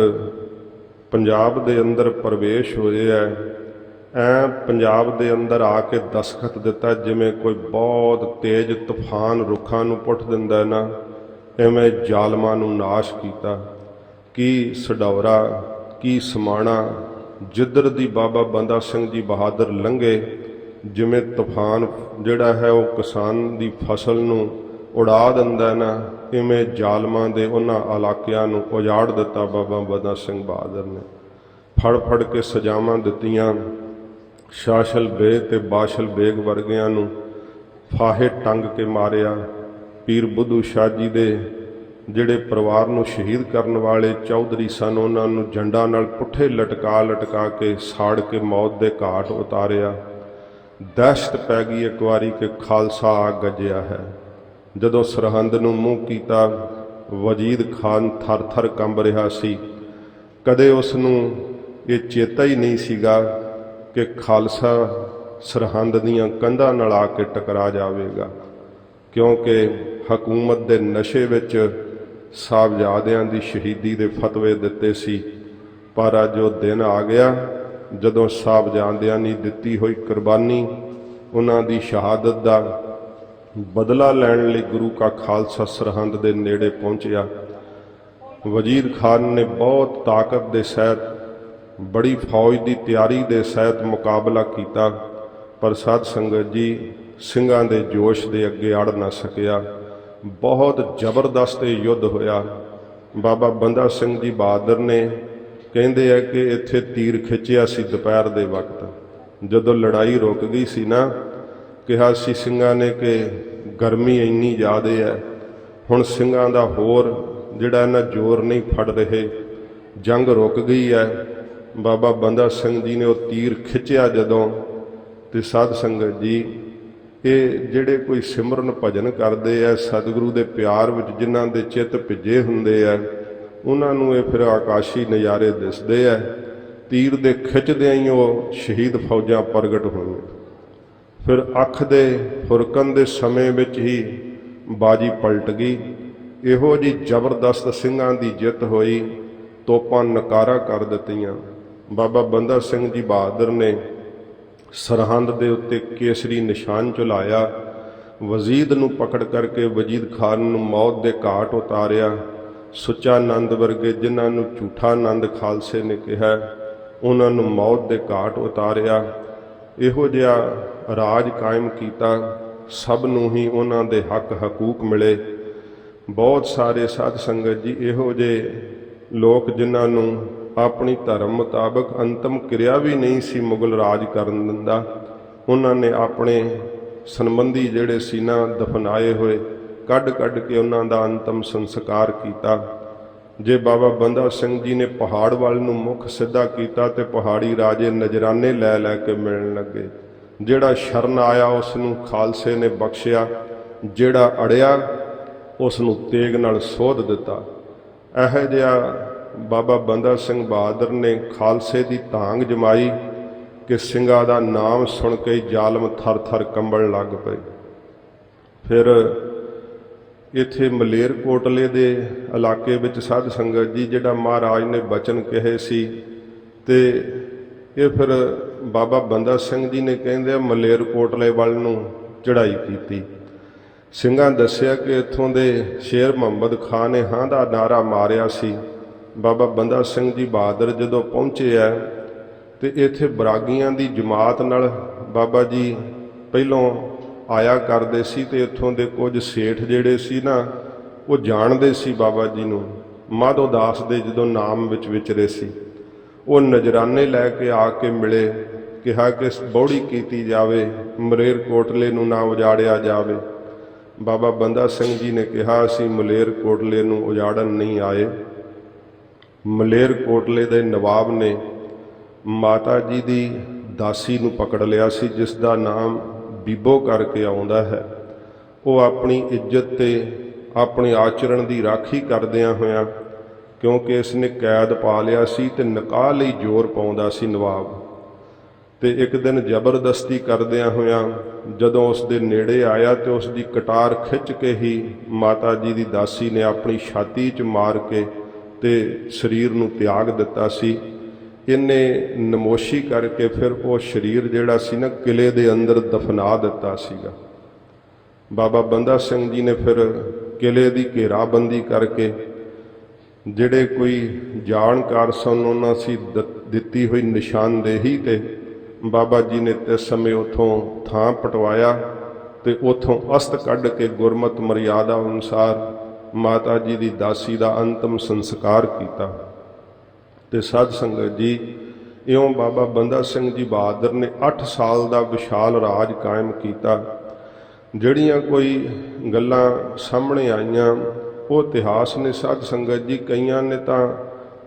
ਪੰਜਾਬ ਦੇ ਅੰਦਰ ਪ੍ਰਵੇਸ਼ ਹੋਏ ਐ ਪੰਜਾਬ ਦੇ ਅੰਦਰ ਆ ਕੇ ਦਸਖਤ ਦਿੱਤਾ ਜਿਵੇਂ ਕੋਈ ਬਹੁਤ ਤੇਜ਼ ਤੂਫਾਨ ਰੁੱਖਾਂ ਨੂੰ ਪੁੱਟ ਦਿੰਦਾ ਨਾ, ਇਵੇਂ ਜ਼ਾਲਮਾਂ ਨੂੰ ਨਾਸ਼ ਕੀਤਾ। ਕੀ ਸਡੌਰਾ, ਕੀ ਸਮਾਣਾ, ਜਿੱਧਰ ਦੀ ਬਾਬਾ ਬੰਦਾ ਸਿੰਘ ਜੀ ਬਹਾਦਰ ਲੰਘੇ, ਜਿਵੇਂ ਤੂਫਾਨ ਜਿਹੜਾ ਹੈ ਉਹ ਕਿਸਾਨ ਦੀ ਫਸਲ ਨੂੰ ਉਡਾ ਦਿੰਦਾ ਨਾ, ਇਵੇਂ ਜ਼ਾਲਮਾਂ ਦੇ ਉਹਨਾਂ ਇਲਾਕਿਆਂ ਨੂੰ ਉਜਾੜ ਦਿੱਤਾ ਬਾਬਾ ਬੰਦਾ ਸਿੰਘ ਬਹਾਦਰ ਨੇ। ਫੜ ਫੜ ਕੇ ਸਜ਼ਾਵਾਂ ਦਿੱਤੀਆਂ। ਸ਼ਾਸਲ ਬੇਗ ਤੇ ਬਾਸ਼ਲ ਬੇਗ ਵਰਗਿਆਂ ਨੂੰ ਫਾਹੇ ਟੰਗ ਕੇ ਮਾਰਿਆ। ਪੀਰ ਬੁੱਧੂ ਸ਼ਾਹ ਜੀ ਦੇ ਜਿਹੜੇ ਪਰਿਵਾਰ ਨੂੰ ਸ਼ਹੀਦ ਕਰਨ ਵਾਲੇ ਚੌਧਰੀ ਸਨ, ਉਹਨਾਂ ਨੂੰ ਜੰਡਾਂ ਨਾਲ ਪੁੱਠੇ ਲਟਕਾ ਕੇ ਸਾੜ ਕੇ ਮੌਤ ਦੇ ਘਾਟ ਉਤਾਰਿਆ। ਦਹਿਸ਼ਤ ਪੈ ਗਈ ਇੱਕ ਵਾਰੀ ਕਿ ਖਾਲਸਾ ਆ ਗੱਜਿਆ ਹੈ। ਜਦੋਂ ਸਰਹੰਦ ਨੂੰ ਮੂੰਹ ਕੀਤਾ, ਵਜੀਦ ਖਾਨ ਥਰ ਥਰ ਕੰਬ ਰਿਹਾ ਸੀ। ਕਦੇ ਉਸ ਨੂੰ ਇਹ ਚੇਤਾ ਹੀ ਨਹੀਂ ਸੀਗਾ ਕਿ ਖਾਲਸਾ ਸਰਹੰਦ ਦੀਆਂ ਕੰਧਾਂ ਨਾਲ ਆ ਕੇ ਟਕਰਾ ਜਾਵੇਗਾ, ਕਿਉਂਕਿ ਹਕੂਮਤ ਦੇ ਨਸ਼ੇ ਵਿੱਚ ਸਾਹਿਬਜ਼ਾਦਿਆਂ ਦੀ ਸ਼ਹੀਦੀ ਦੇ ਫਤਵੇ ਦਿੱਤੇ ਸੀ। ਪਰ ਅੱਜ ਉਹ ਦਿਨ ਆ ਗਿਆ ਜਦੋਂ ਸਾਹਿਬਜ਼ਾਦਿਆਂ ਨੇ ਦਿੱਤੀ ਹੋਈ ਕੁਰਬਾਨੀ, ਉਹਨਾਂ ਦੀ ਸ਼ਹਾਦਤ ਦਾ ਬਦਲਾ ਲੈਣ ਲਈ ਗੁਰੂ ਕਾ ਖਾਲਸਾ ਸਰਹੰਦ ਦੇ ਨੇੜੇ ਪਹੁੰਚਿਆ। ਵਜ਼ੀਰ ਖਾਨ ਨੇ ਬਹੁਤ ਤਾਕਤ ਦੇ ਸਹਿਤ, ਬੜੀ ਫੌਜ ਦੀ ਤਿਆਰੀ ਦੇ ਸਹਿਤ ਮੁਕਾਬਲਾ ਕੀਤਾ, ਪਰ ਸਾਧ ਸੰਗਤ ਜੀ ਸਿੰਘਾਂ ਦੇ ਜੋਸ਼ ਦੇ ਅੱਗੇ ਅੜ ਨਾ ਸਕਿਆ। ਬਹੁਤ ਜ਼ਬਰਦਸਤ ਯੁੱਧ ਹੋਇਆ। ਬਾਬਾ ਬੰਦਾ ਸਿੰਘ ਜੀ ਬਹਾਦਰ ਨੇ ਕਹਿੰਦੇ ਆ ਕਿ ਇੱਥੇ ਤੀਰ ਖਿੱਚਿਆ ਸੀ ਦੁਪਹਿਰ ਦੇ ਵਕਤ। ਜਦੋਂ ਲੜਾਈ ਰੁਕ ਗਈ ਸੀ ਨਾ, ਕਿਹਾ ਸੀ ਸਿੰਘਾਂ ਨੇ ਕਿ ਗਰਮੀ ਇੰਨੀ ਜ਼ਿਆਦਾ ਹੈ, ਹੁਣ ਸਿੰਘਾਂ ਦਾ ਹੋਰ ਜਿਹੜਾ ਇਹਨਾਂ ਜ਼ੋਰ ਨਹੀਂ ਫੜ ਰਹੇ, ਜੰਗ ਰੁਕ ਗਈ ਹੈ। ਬਾਬਾ ਬੰਦਾ ਸਿੰਘ ਜੀ ਨੇ ਉਹ ਤੀਰ ਖਿੱਚਿਆ ਜਦੋਂ, ਤੇ ਸਾਧ ਸੰਗਤ ਜੀ ਇਹ ਜਿਹੜੇ ਕੋਈ ਸਿਮਰਨ ਭਜਨ ਕਰਦੇ ਆ, ਸਤਿਗੁਰੂ ਦੇ ਪਿਆਰ ਵਿੱਚ ਜਿਨ੍ਹਾਂ ਦੇ ਚਿੱਤ ਭਿੱਜੇ ਹੁੰਦੇ ਆ, ਉਹਨਾਂ ਨੂੰ ਇਹ ਫਿਰ ਆਕਾਸ਼ੀ ਨਜ਼ਾਰੇ ਦਿਸਦੇ ਆ। ਤੀਰ ਦੇ ਖਿੱਚਦਿਆਂ ਹੀ ਉਹ ਸ਼ਹੀਦ ਫੌਜਾਂ ਪ੍ਰਗਟ ਹੋਈਆਂ। ਫਿਰ ਅੱਖ ਦੇ ਫੁਰਕਣ ਦੇ ਸਮੇਂ ਵਿੱਚ ਹੀ ਬਾਜੀ ਪਲਟ ਗਈ। ਇਹੋ ਜੀ ਜ਼ਬਰਦਸਤ ਸਿੰਘਾਂ ਦੀ ਜਿੱਤ ਹੋਈ, ਤੋਪਾਂ ਨਕਾਰਾ ਕਰ ਦਿੱਤੀਆਂ। ਬਾਬਾ ਬੰਦਾ ਸਿੰਘ ਜੀ ਬਹਾਦਰ ਨੇ ਸਰਹੰਦ ਦੇ ਉੱਤੇ ਕੇਸਰੀ ਨਿਸ਼ਾਨ ਝੁਲਾਇਆ। ਵਜ਼ੀਦ ਨੂੰ ਪਕੜ ਕਰਕੇ ਵਜੀਦ ਖਾਨ ਨੂੰ ਮੌਤ ਦੇ ਘਾਟ ਉਤਾਰਿਆ। ਸੁੱਚਾ ਆਨੰਦ ਵਰਗੇ ਜਿਨ੍ਹਾਂ ਨੂੰ ਝੂਠਾ ਆਨੰਦ ਖਾਲਸੇ ਨੇ ਕਿਹਾ, ਉਹਨਾਂ ਨੂੰ ਮੌਤ ਦੇ ਘਾਟ ਉਤਾਰਿਆ। ਇਹੋ ਜਿਹਾ ਰਾਜ ਕਾਇਮ ਕੀਤਾ, ਸਭ ਨੂੰ ਹੀ ਉਹਨਾਂ ਦੇ ਹੱਕ ਹਕੂਕ ਮਿਲੇ। ਬਹੁਤ ਸਾਰੇ ਸਾਧ ਸੰਗਤ ਜੀ ਇਹੋ ਜਿਹੇ ਲੋਕ ਜਿਨ੍ਹਾਂ ਨੂੰ ਆਪਣੀ ਧਰਮ ਮੁਤਾਬਕ ਅੰਤਮ ਕਿਰਿਆ ਵੀ ਨਹੀਂ ਸੀ ਮੁਗਲ ਰਾਜ ਕਰਨ ਦਿੰਦਾ, ਉਹਨਾਂ ਨੇ ਆਪਣੇ ਸੰਬੰਧੀ ਜਿਹੜੇ ਸੀ ਨਾ ਦਫਨਾਏ ਹੋਏ, ਕੱਢ ਕੇ ਉਹਨਾਂ ਦਾ ਅੰਤਮ ਸੰਸਕਾਰ ਕੀਤਾ। ਜੇ ਬਾਬਾ ਬੰਦਾ ਸਿੰਘ ਜੀ ਨੇ ਪਹਾੜ ਵੱਲ ਨੂੰ ਮੁੱਖ ਸਿੱਧਾ ਕੀਤਾ ਤੇ ਪਹਾੜੀ ਰਾਜੇ ਨਜ਼ਰਾਨੇ ਲੈ ਕੇ ਮਿਲਣ ਲੱਗੇ। ਜਿਹੜਾ ਸ਼ਰਨ ਆਇਆ ਉਸ ਨੂੰ ਖਾਲਸੇ ਨੇ ਬਖਸ਼ਿਆ, ਜਿਹੜਾ ਅੜਿਆ ਉਸ ਨੂੰ ਤੇਗ ਨਾਲ ਸੋਧ ਦਿੱਤਾ। ਇਹੋ ਜਿਹਾ ਬਾਬਾ ਬੰਦਾ ਸਿੰਘ ਬਹਾਦਰ ਨੇ ਖਾਲਸੇ ਦੀ ਧਾਂਗ ਜਮਾਈ ਕਿ ਸਿੰਘਾਂ ਦਾ ਨਾਮ ਸੁਣ ਕੇ ਜ਼ਾਲਮ ਥਰ ਥਰ ਕੰਬਣ ਲੱਗ ਪਏ। ਫਿਰ ਇੱਥੇ ਮਲੇਰਕੋਟਲੇ ਦੇ ਇਲਾਕੇ ਵਿੱਚ ਸਾਧ ਸੰਗਤ ਜੀ ਜਿਹੜਾ ਮਹਾਰਾਜ ਨੇ ਬਚਨ ਕਹੇ ਸੀ, ਤੇ ਇਹ ਫਿਰ ਬਾਬਾ ਬੰਦਾ ਸਿੰਘ ਜੀ ਨੇ ਕਹਿੰਦੇ ਆ ਮਲੇਰਕੋਟਲੇ ਵੱਲ ਨੂੰ ਚੜ੍ਹਾਈ ਕੀਤੀ। ਸਿੰਘਾਂ ਦੱਸਿਆ ਕਿ ਇੱਥੋਂ ਦੇ ਸ਼ੇਰ ਮੁਹੰਮਦ ਖਾਨ ਨੇ ਹਾਂ ਦਾ ਨਾਰਾ ਮਾਰਿਆ ਸੀ। ਬਾਬਾ ਬੰਦਾ ਸਿੰਘ ਜੀ ਬਹਾਦਰ ਜਦੋਂ ਪਹੁੰਚੇ ਆ ਤੇ ਇੱਥੇ ਬਰਾਗੀਆਂ ਦੀ ਜਮਾਤ ਨਾਲ ਬਾਬਾ ਜੀ ਪਹਿਲੋਂ ਆਇਆ ਕਰਦੇ ਸੀ, ਤੇ ਇੱਥੋਂ ਦੇ ਕੁਝ ਸੇਠ ਜਿਹੜੇ ਸੀ ਨਾ ਉਹ ਜਾਣਦੇ ਸੀ ਬਾਬਾ ਜੀ ਨੂੰ। ਮਾਧੋ ਦਾਸ ਦੇ ਜਦੋਂ ਨਾਮ ਵਿੱਚ ਵਿਚਰੇ ਸੀ, ਉਹ ਨਜ਼ਰਾਨੇ ਲੈ ਕੇ ਆ ਕੇ ਮਿਲੇ, ਕਿਹਾ ਕਿ ਬੌੜੀ ਕੀਤੀ ਜਾਵੇ, ਮਲੇਰਕੋਟਲੇ ਨੂੰ ਨਾ ਉਜਾੜਿਆ ਜਾਵੇ। ਬਾਬਾ ਬੰਦਾ ਸਿੰਘ ਜੀ ਨੇ ਕਿਹਾ ਅਸੀਂ ਮਲੇਰਕੋਟਲੇ ਨੂੰ ਉਜਾੜਨ ਨਹੀਂ ਆਏ। ਮਲੇਰਕੋਟਲੇ ਦੇ ਨਵਾਬ ਨੇ ਮਾਤਾ ਜੀ ਦੀ ਦਾਸੀ ਨੂੰ ਪਕੜ ਲਿਆ ਸੀ, ਜਿਸ ਦਾ ਨਾਮ ਬੀਬੋ ਕਰਕੇ ਆਉਂਦਾ ਹੈ। ਉਹ ਆਪਣੀ ਇੱਜ਼ਤ ਤੇ ਆਪਣੇ ਆਚਰਣ ਦੀ ਰਾਖੀ ਕਰਦਿਆਂ ਹੋਇਆਂ, ਕਿਉਂਕਿ ਇਸ ਨੇ ਕੈਦ ਪਾ ਲਿਆ ਸੀ ਤੇ ਨਿਕਾਹ ਲਈ ਜ਼ੋਰ ਪਾਉਂਦਾ ਸੀ ਨਵਾਬ, ਤੇ ਇੱਕ ਦਿਨ ਜ਼ਬਰਦਸਤੀ ਕਰਦਿਆਂ ਹੋਇਆਂ ਜਦੋਂ ਉਸ ਦੇ ਨੇੜੇ ਆਇਆ ਤੇ ਉਸ ਦੀ ਕਟਾਰ ਖਿੱਚ ਕੇ ਹੀ ਮਾਤਾ ਜੀ ਦੀ ਦਾਸੀ ਨੇ ਆਪਣੀ ਛਾਤੀ 'ਚ ਮਾਰ ਕੇ ਤੇ ਸਰੀਰ ਨੂੰ ਤਿਆਗ ਦਿੱਤਾ ਸੀ। ਇਹਨੇ ਨਮੋਸ਼ੀ ਕਰਕੇ ਫਿਰ ਉਹ ਸਰੀਰ ਜਿਹੜਾ ਸੀ ਨਾ ਕਿਲੇ ਦੇ ਅੰਦਰ ਦਫਨਾ ਦਿੱਤਾ ਸੀਗਾ। ਬਾਬਾ ਬੰਦਾ ਸਿੰਘ ਜੀ ਨੇ ਫਿਰ किले की घेराबंदी करके ਜਿਹੜੇ ਕੋਈ ਜਾਣਕਾਰ ਸਨ ਉਹਨਾਂ ਸੀ ਦਿੱਤੀ ਹੋਈ ਨਿਸ਼ਾਨਦੇਹੀ ਤੇ ਬਾਬਾ ਜੀ ਨੇ ਤੇ ਸਮੇਂ ਉਥੋਂ ਥਾਂ ਪਟਵਾਇਆ ਤੇ ਉਥੋਂ ਅਸਤ ਕੱਢ ਕੇ ਗੁਰਮਤ ਮਰਿਆਦਾ ਅਨੁਸਾਰ ਮਾਤਾ ਜੀ ਦੀ ਦਾਸੀ ਦਾ ਅੰਤਮ ਸੰਸਕਾਰ ਕੀਤਾ। ਤੇ ਸਾਧ ਸੰਗਤ ਜੀ, ਇਉਂ ਬਾਬਾ ਬੰਦਾ ਸਿੰਘ ਜੀ ਬਹਾਦਰ ਨੇ 8 ਸਾਲ ਦਾ ਵਿਸ਼ਾਲ ਰਾਜ ਕਾਇਮ ਕੀਤਾ। ਜਿਹੜੀਆਂ ਕੋਈ ਗੱਲਾਂ ਸਾਹਮਣੇ ਆਈਆਂ ਉਹ ਇਤਿਹਾਸ ਨੇ ਸਾਧ ਸੰਗਤ ਜੀ, ਕਈਆਂ ਨੇ ਤਾਂ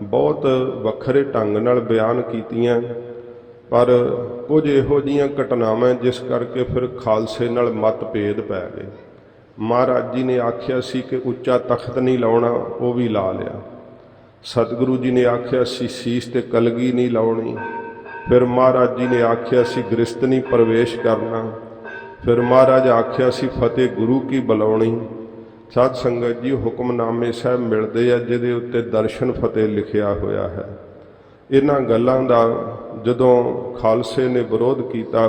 ਬਹੁਤ ਵੱਖਰੇ ਢੰਗ ਨਾਲ ਬਿਆਨ ਕੀਤੀਆਂ, ਪਰ ਕੁਝ ਇਹੋ ਜਿਹੀਆਂ ਘਟਨਾਵਾਂ ਜਿਸ ਕਰਕੇ ਫਿਰ ਖਾਲਸੇ ਨਾਲ ਮਤਭੇਦ ਪੈ ਗਏ। ਮਹਾਰਾਜ ਜੀ ਨੇ ਆਖਿਆ ਸੀ ਕਿ ਉੱਚਾ ਤਖਤ ਨਹੀਂ ਲਾਉਣਾ, ਉਹ ਵੀ ਲਾ ਲਿਆ। ਸਤਿਗੁਰੂ ਜੀ ਨੇ ਆਖਿਆ ਸੀ ਸੀਸ ਤੇ ਕਲਗੀ ਨਹੀਂ ਲਾਉਣੀ, ਫਿਰ ਮਹਾਰਾਜ ਜੀ ਨੇ ਆਖਿਆ ਸੀ ਗ੍ਰਸਤ ਨਹੀਂ ਪ੍ਰਵੇਸ਼ ਕਰਨਾ, ਫਿਰ ਮਹਾਰਾਜ ਆਖਿਆ ਸੀ ਫਤਿਹ ਗੁਰੂ ਕੀ ਬੁਲਾਉਣੀ। ਸਾਧ ਸੰਗਤ ਜੀ, ਹੁਕਮਨਾਮੇ ਸਾਹਿਬ ਮਿਲਦੇ ਆ ਜਿਹਦੇ ਉੱਤੇ ਦਰਸ਼ਨ ਫਤਿਹ ਲਿਖਿਆ ਹੋਇਆ ਹੈ। ਇਹਨਾਂ ਗੱਲਾਂ ਦਾ ਜਦੋਂ ਖਾਲਸੇ ਨੇ ਵਿਰੋਧ ਕੀਤਾ,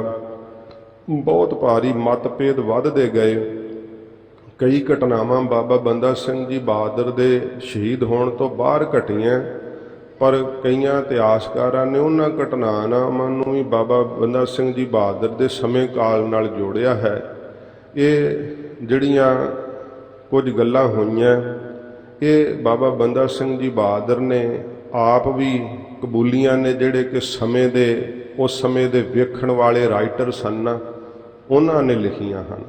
ਬਹੁਤ ਭਾਰੀ ਮਤਭੇਦ ਵੱਧਦੇ ਗਏ। ਕਈ ਘਟਨਾਵਾਂ ਬਾਬਾ ਬੰਦਾ ਸਿੰਘ ਜੀ ਬਹਾਦਰ ਦੇ ਸ਼ਹੀਦ ਹੋਣ ਤੋਂ ਬਾਹਰ ਘਟੀਆਂ, ਪਰ ਕਈਆਂ ਇਤਿਹਾਸਕਾਰਾਂ ਨੇ ਉਹਨਾਂ ਘਟਨਾਵਾਂ ਨੂੰ ਵੀ ਬਾਬਾ ਬੰਦਾ ਸਿੰਘ ਜੀ ਬਹਾਦਰ ਦੇ ਸਮੇਂ ਕਾਲ ਨਾਲ ਜੋੜਿਆ ਹੈ। ਇਹ ਜਿਹੜੀਆਂ ਕੁਝ ਗੱਲਾਂ ਹੋਈਆਂ, ਇਹ ਬਾਬਾ ਬੰਦਾ ਸਿੰਘ ਜੀ ਬਹਾਦਰ ਨੇ ਆਪ ਵੀ ਕਬੂਲੀਆਂ ਨੇ, ਜਿਹੜੇ ਕਿ ਸਮੇਂ ਦੇ ਉਸ ਸਮੇਂ ਦੇ ਵੇਖਣ ਵਾਲੇ ਰਾਈਟਰ ਸਨ, ਉਹਨਾਂ ਨੇ ਲਿਖੀਆਂ ਹਨ।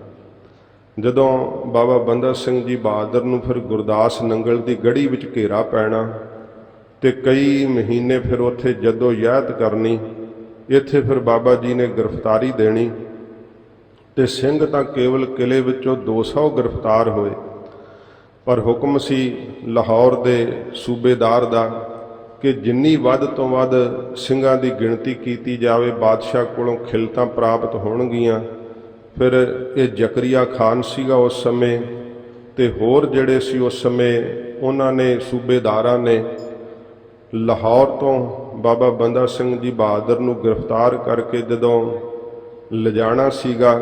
ਜਦੋਂ ਬਾਬਾ ਬੰਦਾ ਸਿੰਘ ਜੀ ਬਹਾਦਰ ਨੂੰ ਫਿਰ ਗੁਰਦਾਸ ਨੰਗਲ ਦੀ ਗੜੀ ਵਿੱਚ ਘੇਰਾ ਪੈਣਾ ਤੇ ਕਈ ਮਹੀਨੇ ਫਿਰ ਉੱਥੇ ਜਦੋਜਹਿਦ ਕਰਨੀ, ਇੱਥੇ ਫਿਰ ਬਾਬਾ ਜੀ ਨੇ ਗ੍ਰਿਫਤਾਰੀ ਦੇਣੀ ਤੇ ਸਿੰਘ ਤਾਂ ਕੇਵਲ ਕਿਲੇ ਵਿੱਚੋਂ 200 ਗ੍ਰਿਫਤਾਰ ਹੋਏ, ਪਰ ਹੁਕਮ ਸੀ ਲਾਹੌਰ ਦੇ ਸੂਬੇਦਾਰ ਦਾ ਕਿ ਜਿੰਨੀ ਵੱਧ ਤੋਂ ਵੱਧ ਸਿੰਘਾਂ ਦੀ ਗਿਣਤੀ ਕੀਤੀ ਜਾਵੇ ਬਾਦਸ਼ਾਹ ਕੋਲੋਂ ਖਿਲਤਾਂ ਪ੍ਰਾਪਤ ਹੋਣਗੀਆਂ। ਫਿਰ ਇਹ ਜ਼ਕਰੀਆ ਖਾਨ ਸੀਗਾ ਉਸ ਸਮੇਂ, ਤੇ ਹੋਰ ਜਿਹੜੇ ਸੀ ਉਸ ਸਮੇਂ, ਉਹਨਾਂ ਨੇ ਸੂਬੇਦਾਰਾਂ ਨੇ ਲਾਹੌਰ ਤੋਂ ਬਾਬਾ ਬੰਦਾ ਸਿੰਘ ਜੀ ਬਹਾਦਰ ਨੂੰ ਗ੍ਰਿਫਤਾਰ ਕਰਕੇ ਜਦੋਂ ਲਿਜਾਣਾ ਸੀਗਾ,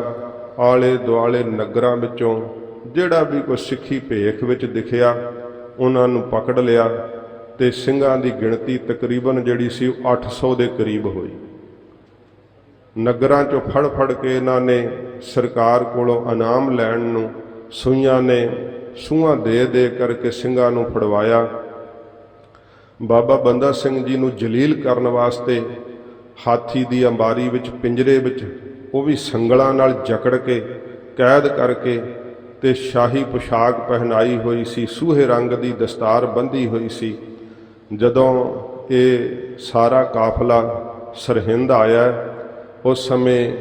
ਆਲੇ ਦੁਆਲੇ ਨਗਰਾਂ ਵਿੱਚੋਂ ਜਿਹੜਾ ਵੀ ਕੋਈ ਸਿੱਖੀ ਭੇਖ ਵਿੱਚ ਦਿਖਿਆ ਉਹਨਾਂ ਨੂੰ ਪਕੜ ਲਿਆ ਤੇ ਸਿੰਘਾਂ ਦੀ ਗਿਣਤੀ ਤਕਰੀਬਨ ਜਿਹੜੀ ਸੀ 800 ਦੇ ਕਰੀਬ ਹੋਈ। ਨਗਰਾਂ 'ਚੋਂ ਫੜ ਫੜ ਕੇ ਇਹਨਾਂ ਨੇ ਸਰਕਾਰ ਕੋਲੋਂ ਇਨਾਮ ਲੈਣ ਨੂੰ ਸੂਹਾਂ ਦੇ ਕਰਕੇ ਸਿੰਘਾਂ ਨੂੰ ਫੜਵਾਇਆ। ਬਾਬਾ ਬੰਦਾ ਸਿੰਘ ਜੀ ਨੂੰ ਜਲੀਲ ਕਰਨ ਵਾਸਤੇ ਹਾਥੀ ਦੀ ਅੰਬਾਰੀ ਵਿੱਚ, ਪਿੰਜਰੇ ਵਿੱਚ, ਉਹ ਵੀ ਸੰਗਲਾਂ ਨਾਲ ਜਕੜ ਕੇ ਕੈਦ ਕਰਕੇ ਤੇ ਸ਼ਾਹੀ ਪੁਸ਼ਾਕ ਪਹਿਨਾਈ ਹੋਈ ਸੀ, ਸੂਹੇ ਰੰਗ ਦੀ ਦਸਤਾਰ ਬੰਨ੍ਹੀ ਹੋਈ ਸੀ। ਜਦੋਂ ਇਹ ਸਾਰਾ ਕਾਫਲਾ ਸਰਹਿੰਦ ਆਇਆ, ਉਸ ਸਮੇਂ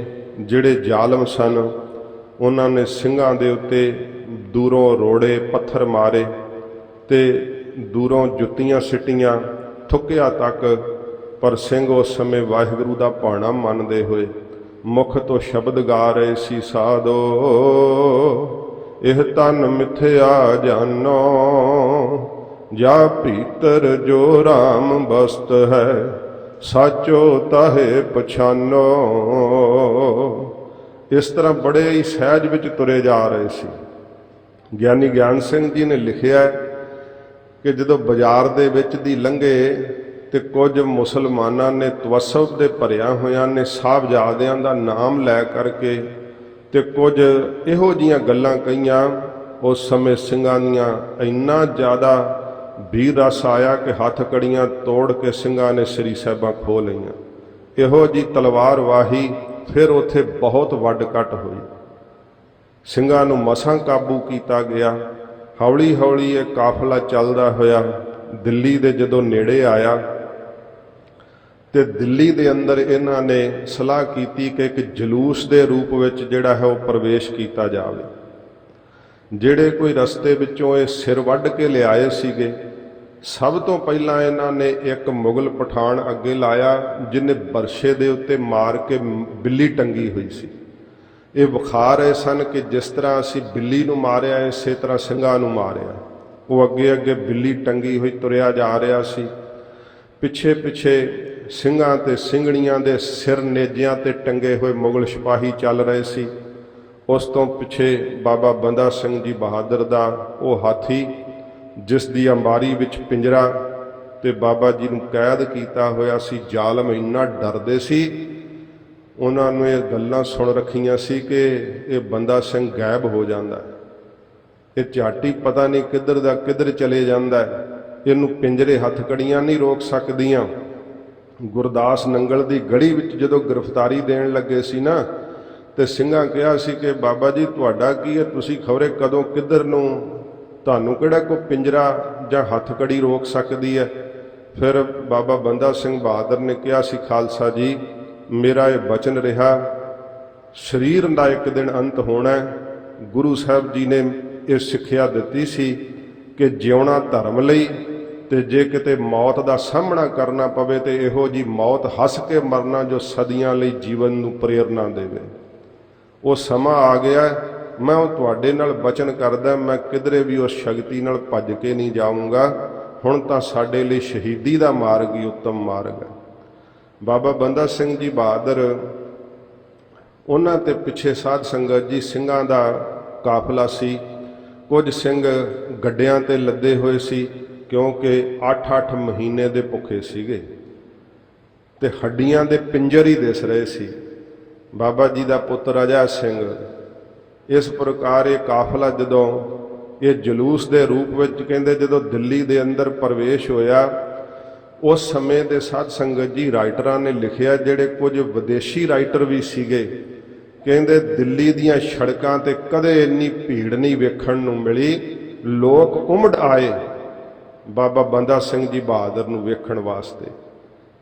ਜਿਹੜੇ ਜ਼ਾਲਮ ਸਨ ਉਹਨਾਂ ਨੇ ਸਿੰਘਾਂ ਦੇ ਉੱਤੇ ਦੂਰੋਂ ਰੋੜੇ ਪੱਥਰ ਮਾਰੇ ਤੇ ਦੂਰੋਂ ਜੁੱਤੀਆਂ ਸਿੱਟੀਆਂ, ਥੁੱਕਿਆ ਤੱਕ, ਪਰ ਸਿੰਘ ਉਸ ਸਮੇਂ ਵਾਹਿਗੁਰੂ ਦਾ ਭਾਣਾ ਮੰਨਦੇ ਹੋਏ ਮੁਖ ਤੋਂ ਸ਼ਬਦ ਗਾ ਰਹੇ ਸੀ, ਸਾਧੋ ਇਹ ਤਨ ਮਿਥਿਆ ਜਾਨੋ, ਜਾ ਭੀਤਰ ਜੋ ਰਾਮ ਬਸਤ ਹੈ, ਸਾਚੋ ਤਾਹੇ ਪਛਾਨੋ। ਇਸ ਤਰ੍ਹਾਂ ਬੜੇ ਹੀ ਸਹਿਜ ਵਿੱਚ ਤੁਰੇ ਜਾ ਰਹੇ ਸੀ। ਗਿਆਨੀ ਗਿਆਨ ਸਿੰਘ ਜੀ ਨੇ ਲਿਖਿਆ ਕਿ ਜਦੋਂ ਬਾਜ਼ਾਰ ਦੇ ਵਿੱਚ ਦੀ ਲੰਘੇ ਤੇ ਕੁਝ ਮੁਸਲਮਾਨਾਂ ਨੇ ਤਵੱਸਬ ਦੇ ਭਰਿਆ ਹੋਇਆਂ ਨੇ ਸਾਹਿਬਜ਼ਾਦਿਆਂ ਦਾ ਨਾਮ ਲੈ ਕਰਕੇ ਤੇ ਕੁਝ ਇਹੋ ਜਿਹੀਆਂ ਗੱਲਾਂ ਕਹੀਆਂ, ਉਸ ਸਮੇਂ ਸਿੰਘਾਂ ਦੀਆਂ ਇੰਨਾ ਜ਼ਿਆਦਾ ਵੀਰ ਰਸ ਆਇਆ ਕਿ ਹੱਥ ਕੜੀਆਂ ਤੋੜ ਕੇ ਸਿੰਘਾਂ ਨੇ ਸ੍ਰੀ ਸਾਹਿਬਾਂ ਖੋਹ ਲਈਆਂ। ਇਹੋ ਜਿਹੀ ਤਲਵਾਰ ਵਾਹੀ, ਫਿਰ ਉੱਥੇ ਬਹੁਤ ਵੱਡ ਕੱਟ ਹੋਈ। ਸਿੰਘਾਂ ਨੂੰ ਮਸਾਂ ਕਾਬੂ ਕੀਤਾ ਗਿਆ। ਹੌਲੀ ਹੌਲੀ ਇਹ ਕਾਫਲਾ ਚੱਲਦਾ ਹੋਇਆ ਦਿੱਲੀ ਦੇ ਜਦੋਂ ਨੇੜੇ ਆਇਆ ਤੇ ਦਿੱਲੀ ਦੇ ਅੰਦਰ ਇਹਨਾਂ ਨੇ ਸਲਾਹ ਕੀਤੀ ਕਿ ਇੱਕ ਜਲੂਸ ਦੇ ਰੂਪ ਵਿੱਚ ਜਿਹੜਾ ਹੈ ਉਹ ਪ੍ਰਵੇਸ਼ ਕੀਤਾ ਜਾਵੇ। ਜਿਹੜੇ ਕੋਈ ਰਸਤੇ ਵਿੱਚੋਂ ਇਹ ਸਿਰ ਵੱਢ ਕੇ ਲਿਆਏ ਸੀਗੇ, ਸਭ ਤੋਂ ਪਹਿਲਾਂ ਇਹਨਾਂ ਨੇ ਇੱਕ ਮੁਗਲ ਪਠਾਨ ਅੱਗੇ ਲਾਇਆ ਜਿਹਨੇ ਬਰਸ਼ੇ ਦੇ ਉੱਤੇ ਮਾਰ ਕੇ ਬਿੱਲੀ ਟੰਗੀ ਹੋਈ ਸੀ। ਇਹ ਵਿਖਾ ਰਹੇ ਸਨ ਕਿ ਜਿਸ ਤਰ੍ਹਾਂ ਅਸੀਂ ਬਿੱਲੀ ਨੂੰ ਮਾਰਿਆ ਇਸੇ ਤਰ੍ਹਾਂ ਸਿੰਘਾਂ ਨੂੰ ਮਾਰਿਆ। ਉਹ ਅੱਗੇ ਅੱਗੇ ਬਿੱਲੀ ਟੰਗੀ ਹੋਈ ਤੁਰਿਆ ਜਾ ਰਿਹਾ ਸੀ। ਪਿੱਛੇ ਪਿੱਛੇ ਸਿੰਘਾਂ ਤੇ ਸਿੰਘਣੀਆਂ ਦੇ ਸਿਰ ਨੇਜਿਆਂ ਤੇ ਟੰਗੇ ਹੋਏ ਮੁਗਲ ਸਿਪਾਹੀ ਚੱਲ ਰਹੇ ਸੀ। उस तो पिछे बाबा बंदा सिंह जी बहादुर दा वो हाथी जिस दी अंबारी विच पिंजरा ते बाबा जी नूं कैद कीता होया सी। जालम इन्ना डरदे सी, उन्हां नूं ये गल्लां सुण रखियां सी कि ये बंदा सिंह गायब हो जांदा है, ये झाटी पता नहीं किधर दा किधर चले जांदा है, इनू पिंजरे हथकड़ियां नहीं रोक सकदियां। गुरदास नंगल दी गढ़ी विच जदों गिरफ्तारी देण लगे सी ना, ते ਸਿੰਘਾਂ कहा सी कि बाबा जी तुहाडा की है, तुसीं खबरे कदों किधर नूं, तुहानूं किहड़ा कोई पिंजरा जां हथकड़ी रोक सकदी है। फिर बाबा बंदा सिंह बहादुर ने कहा सी, खालसा जी मेरा ये बचन रहा, शरीर का एक दिन अंत होना है। गुरु साहब जी ने ये सिक्ख्या दिती सी कि जिउणा धर्म लई, ते जे किते मौत का सामना करना पवे तो इहो जी मौत हस के मरना जो सदियां लई जीवन नूं प्रेरणा देवे। वो समा आ गया, मैं वो तुहाडे नाल बचन करदा, मैं किधरे भी उस शक्ति नाल भज के नहीं जाऊँगा। हुण तां साडे लई शहीदी का मार्ग ही उत्तम मार्ग है। बाबा बंदा सिंह जी बहादुर उन्हां ते पिछे साध संगत जी ਸਿੰਘਾਂ ਦਾ काफला सी। कुछ सिंह गड्डियां ते लदे होए सी, क्योंकि 8-8 महीने दे भुखे सीगे ते हड्डियां दे पिंजर ही दिस रहे सी। बाबा जी का पुत्र अजय सिंह, इस प्रकार ये काफला जदों ये जलूस के रूप में कहते जदों दिल्ली के अंदर प्रवेश होया, उस समय के साध संगत जी राइटरां ने लिखिया, जिहड़े कुछ विदेशी राइटर भी सीगे, कहते दिल्ली दीयां सड़कां ते कदे इन्नी भीड़ नहीं वेखण नूं मिली। लोग उमड़ आए बाबा बंदा सिंह जी बहादुर नूं वेखण वास्ते,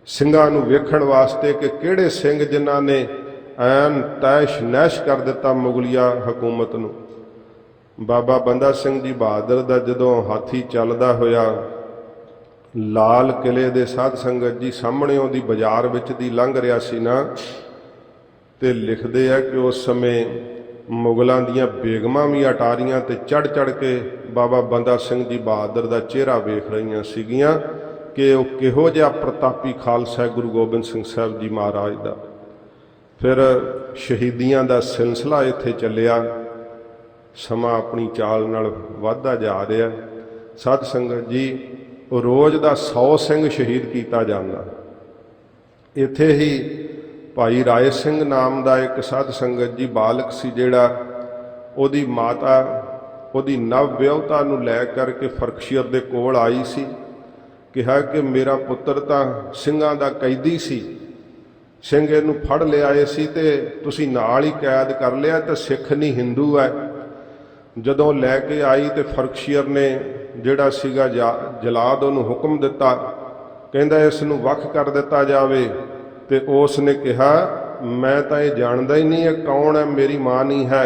ਸਿੰਘਾਂ नूं वेखण वास्ते कि किहड़े सिंह जिन्हां ने ਐਨ तैश नैश कर दिता मुगलिया हुकूमत नूं। बाबा बंदा सिंह जी बहादुर दा जदों हाथी चलदा होया लाल किले दे साध संगत जी सामणेओं दी बाजार विच दी लंघ रिहा सी ना, ते लिखदे आ कि उस समय मुगलों दीयां बेगमां भी अटारियां ते चढ़ चढ़ के बाबा बंदा सिंह जी बहादुर दा चेहरा वेख रहीआं सीगियां कि वो किहो जिहा प्रतापी खालसा गुरु गोबिंद सिंह साहब जी महाराज दा। फिर शहीदियां दा सिलसिला इत्थे चलिया, समा अपनी चाल नाल वधदा जा रहा। साध संगत जी रोज़ दा 100 सिंह शहीद किया जाता। इत्थे ही भाई राय सिंह नाम का एक साध संगत जी बालक सी, जिहड़ा ओदी माता ओदी नव विआहता नूं लै करके फरकशीर दे कोल आई सी। कहा कि मेरा पुत्र तां ਸਿੰਘਾਂ दा कैदी सी, ਸਿੰਘ ਇਹਨੂੰ फड़ ले आए सी ते तुसी नाल ही कैद कर लिया, तो सिख नहीं हिंदू है। जदों लैके आई तो फरकशीर ने जिहड़ा सीगा जलाद उहनूं हुक्म दिता, कहंदा इस नूं वख कर दिता जावे। ते उसने कहा मैं तो ये जानदा ही नहीं है कौन है, मेरी माँ नहीं है,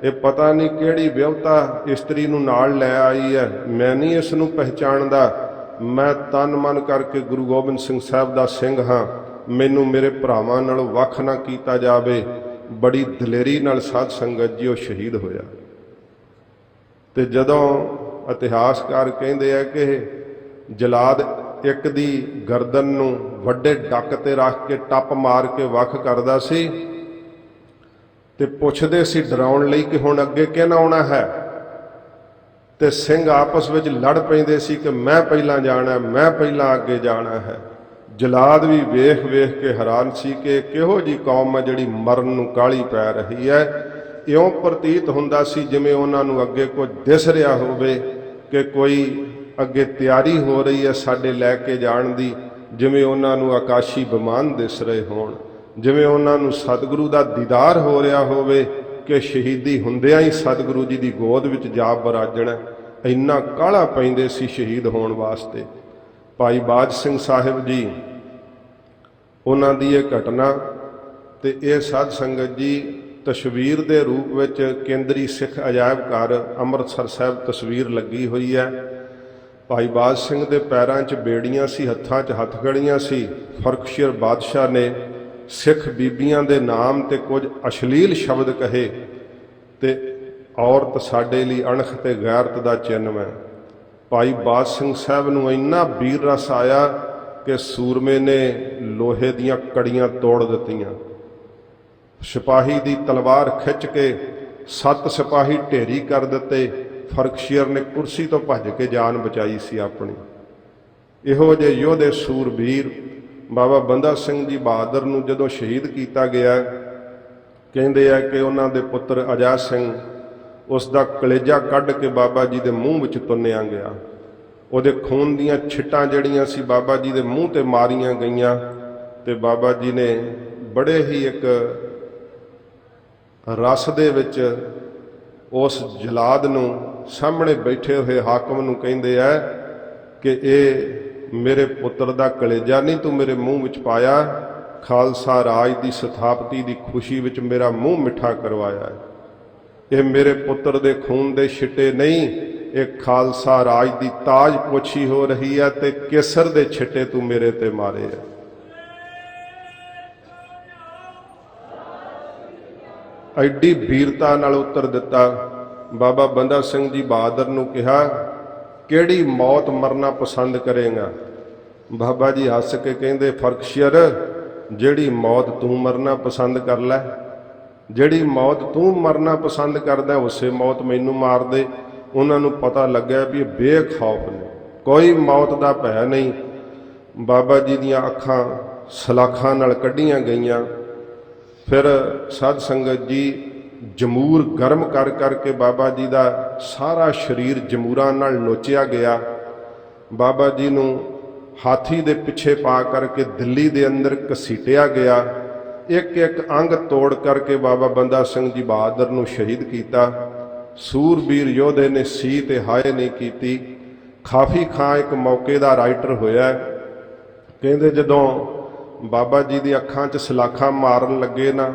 ये पता नहीं किहड़ी विआहता इस्तरी नूं नाल लै आई है, मैं नहीं इस नूं पहचानदा, मैं तन मन करके गुरु गोबिंद सिंह साहब दा सिंह हाँ, मैनू मेरे भरावां नालों वख ना कीता जावे। बड़ी दलेरी नाल साध संगत जी वो शहीद होया। ते जदों इतिहासकार कहते हैं कि जलाद एक दी गर्दन नूं वड्डे डक ते रख के टप मार के वख करदा सी, ते पुछदे सी डराउण लई कि हुण अगे किहने आउणा है। ते सिंह आपस विच लड़ पैंदे सी कि मैं पहलां जाना, मैं पहलां अगे जाना है। जलाद भी वेख वेख के हैरान सी कि किहो जी कौम है जिहड़ी मरन नूं काली पै रही है। इउं प्रतीत हुंदा सी जिवें उहनां नूं अगे कुछ दिस रिहा होवे कि कोई अगे तैयारी हो रही है साडे लैके जाण दी, जिवें उहनां नूं आकाशी विमान दिस रहे होण, जिवें उहनां नूं सतगुरू दा दीदार हो रहा होवे कि शहीदी हुंदिआं ही सतगुरू जी दी गोद विच जा बराजणा। इन्ना काला पैंदे सी शहीद होण वास्ते। भाई बाज सिंह साहिब जी उन्हां दी ये घटना ते ये साध संगत जी तस्वीर के रूप में केंद्री सिख अजायब घर अमृतसर साहब तस्वीर लगी हुई है। भाई बाज सिंह के पैरों च बेड़ियां सी, हत्थां च हथकड़ियां सी। फरकशीर बादशाह ने सिख बीबियां दे नाम ते कुछ अश्लील शब्द कहे ते औरत साडे लई अणख ते गैरत दा चिन्ह है। भाई बाज सिंह साहब नूं इन्ना वीर रस आया कि सूरमे ने लोहे दीयां कड़ियां तोड़ दित्तियां। सिपाही दी तलवार खिंच के 7 ਸਿਪਾਹੀ ਢੇਰੀ ਕਰ ਦਿੱਤੇ। ਫਰਖਸ਼ੀਰ ਨੇ ਕੁਰਸੀ ਤੋਂ ਭੱਜ ਕੇ ਜਾਨ ਬਚਾਈ ਸੀ ਆਪਣੀ। ਇਹੋ ਜਿਹੇ ਯੋਧੇ ਸੂਰਬੀਰ ਬਾਬਾ ਬੰਦਾ ਸਿੰਘ ਜੀ ਬਹਾਦਰ ਨੂੰ ਜਦੋਂ ਸ਼ਹੀਦ ਕੀਤਾ ਗਿਆ, ਕਹਿੰਦੇ ਆ ਕਿ ਉਹਨਾਂ ਦੇ ਪੁੱਤਰ ਅਜਾ ਸਿੰਘ, ਉਸ ਦਾ ਕਲੇਜਾ ਕੱਢ ਕੇ ਬਾਬਾ ਜੀ ਦੇ ਮੂੰਹ ਵਿੱਚ ਤੁੰਨਿਆ ਗਿਆ। ਉਹਦੇ ਖੂਨ ਦੀਆਂ ਛਿੱਟਾਂ ਜਿਹੜੀਆਂ ਸੀ ਬਾਬਾ ਜੀ ਦੇ ਮੂੰਹ ਤੇ ਮਾਰੀਆਂ ਗਈਆਂ, ਤੇ ਬਾਬਾ ਜੀ ਨੇ ਬੜੇ ਹੀ ਇੱਕ ਰਸ ਦੇ ਵਿੱਚ ਉਸ ਜਲਾਦ ਨੂੰ, ਸਾਹਮਣੇ ਬੈਠੇ ਹੋਏ ਹਾਕਮ ਨੂੰ ਕਹਿੰਦੇ ਆ ਕਿ ਇਹ ਮੇਰੇ ਪੁੱਤਰ ਦਾ ਕਲੇਜਾ ਨਹੀਂ ਤੂੰ ਮੇਰੇ ਮੂੰਹ ਵਿੱਚ ਪਾਇਆ, ਖਾਲਸਾ ਰਾਜ ਦੀ ਸਥਾਪਤੀ ਦੀ ਖੁਸ਼ੀ ਵਿੱਚ ਮੇਰਾ ਮੂੰਹ ਮਿੱਠਾ ਕਰਵਾਇਆ। ਇਹ ਮੇਰੇ ਪੁੱਤਰ ਦੇ ਖੂਨ ਦੇ ਛਿੱਟੇ ਨਹੀਂ, ਇਹ ਖਾਲਸਾ ਰਾਜ ਦੀ ਤਾਜ ਪੋਛੀ ਹੋ ਰਹੀ ਹੈ, ਤੇ ਕੇਸਰ ਦੇ ਛਿੱਟੇ ਤੂੰ ਮੇਰੇ ਤੇ ਮਾਰੇ ਆ। ਐਡੀ ਵੀਰਤਾ ਨਾਲ ਉੱਤਰ ਦਿੱਤਾ। ਬਾਬਾ ਬੰਦਾ ਸਿੰਘ ਜੀ ਬਹਾਦਰ ਨੂੰ ਕਿਹਾ, ਕਿਹੜੀ ਮੌਤ ਮਰਨਾ ਪਸੰਦ ਕਰੇਗਾ? ਬਾਬਾ ਜੀ ਹੱਸ ਕੇ ਕਹਿੰਦੇ, ਫਰਖਸ਼ੀਰ, ਜਿਹੜੀ ਮੌਤ ਤੂੰ ਮਰਨਾ ਪਸੰਦ ਕਰ ਲੈ। ਜਿਹੜੀ ਮੌਤ ਤੂੰ ਮਰਨਾ ਪਸੰਦ ਕਰਦਾ ਉਸੇ ਮੌਤ ਮੈਨੂੰ ਮਾਰ ਦੇ। ਉਹਨਾਂ ਨੂੰ ਪਤਾ ਲੱਗਿਆ ਵੀ ਇਹ ਬੇਖੌਫ ਨੇ, ਕੋਈ ਮੌਤ ਦਾ ਭੈ ਨਹੀਂ। ਬਾਬਾ ਜੀ ਦੀਆਂ ਅੱਖਾਂ ਸਲਾਖਾਂ ਨਾਲ ਕੱਢੀਆਂ ਗਈਆਂ। ਫਿਰ ਸਾਧ ਸੰਗਤ ਜੀ ਜਮੂਰ ਗਰਮ ਕਰ ਕਰਕੇ ਬਾਬਾ ਜੀ ਦਾ ਸਾਰਾ ਸਰੀਰ ਜਮੂਰਾਂ ਨਾਲ ਨੋਚਿਆ ਗਿਆ। ਬਾਬਾ ਜੀ ਨੂੰ ਹਾਥੀ ਦੇ ਪਿੱਛੇ ਪਾ ਕਰਕੇ ਦਿੱਲੀ ਦੇ ਅੰਦਰ ਘਸੀਟਿਆ ਗਿਆ। ਇੱਕ ਇੱਕ ਅੰਗ ਤੋੜ ਕਰਕੇ ਬਾਬਾ ਬੰਦਾ ਸਿੰਘ ਜੀ ਬਹਾਦਰ ਨੂੰ ਸ਼ਹੀਦ ਕੀਤਾ। ਸੂਰਬੀਰ ਯੋਧੇ ਨੇ ਸੀ ਤੇ ਹਾਏ ਨਹੀਂ ਕੀਤੀ। ਕਾਫੀ ਖਾਂ ਇੱਕ ਮੌਕੇ ਦਾ ਰਾਈਟਰ ਹੋਇਆ, ਕਹਿੰਦੇ ਜਦੋਂ ਬਾਬਾ ਜੀ ਦੀ ਅੱਖਾਂ 'ਚ ਸਲਾਖਾਂ ਮਾਰਨ ਲੱਗੇ ਨਾ,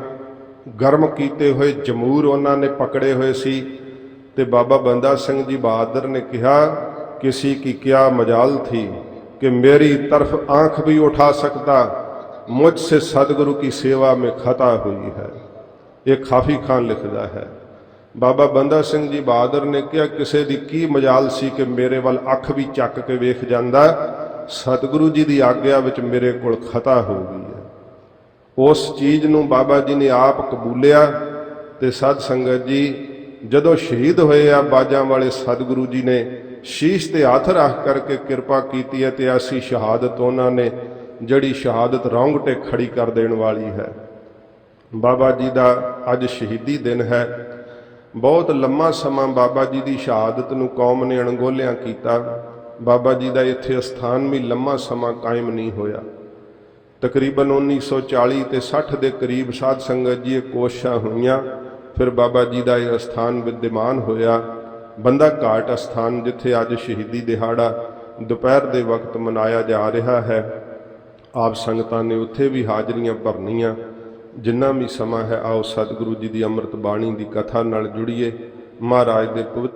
ਗਰਮ ਕੀਤੇ ਹੋਏ ਜਮੂਰ ਉਹਨਾਂ ਨੇ ਪਕੜੇ ਹੋਏ ਸੀ, ਤੇ ਬਾਬਾ ਬੰਦਾ ਸਿੰਘ ਜੀ ਬਹਾਦਰ ਨੇ ਕਿਹਾ, किसी की क्या मजाल थी कि मेरी तरफ आंख भी उठा सकता, मुझसे सदगुरु की सेवा में खता हुई है। ये काफी खान लिखता है। बाबा बंदा सिंह जी बहादुर ने कहा, किसी की की मजाल सी कि मेरे वाल अख भी चक के वेख जाता, सतगुरु जी की आग्ञा विच मेरे कोल खता हो गई है। उस चीज़ नूं बाबा जी ने आप कबूलिया। ते सत संगत जी जदों शहीद होए आ बाजां वाले सतगुरु जी ने शीश ते हथ रख करके कृपा की है, ते ऐसी शहादत उन्होंने जड़ी शहादत रोंगटे खड़ी कर देने वाली है। बाबा जी का अज शहीदी दिन है। बहुत लम्मा समा बाबा जी की शहादत नूं कौम ने अणगोलियां कीता। बाबा जी का इत्थे अस्थान भी लम्मा समा कायम नहीं होया। तकरीबन 1940 ते 60 के करीब साध संगत जी कोशिशां होईयां, फिर बाबा जी का यह अस्थान विद्यमान होया। बंदा घाट अस्थान जिथे अज शहीदी दिहाड़ा दोपहर के वक्त मनाया जा रहा है, आप संगतां ने उत्थे भी हाजरियां भरनियां। जिन्ना भी समा है आओ सतगुरु जी की अमृत बाणी की कथा नाल जुड़िए। महाराज दे पवित्र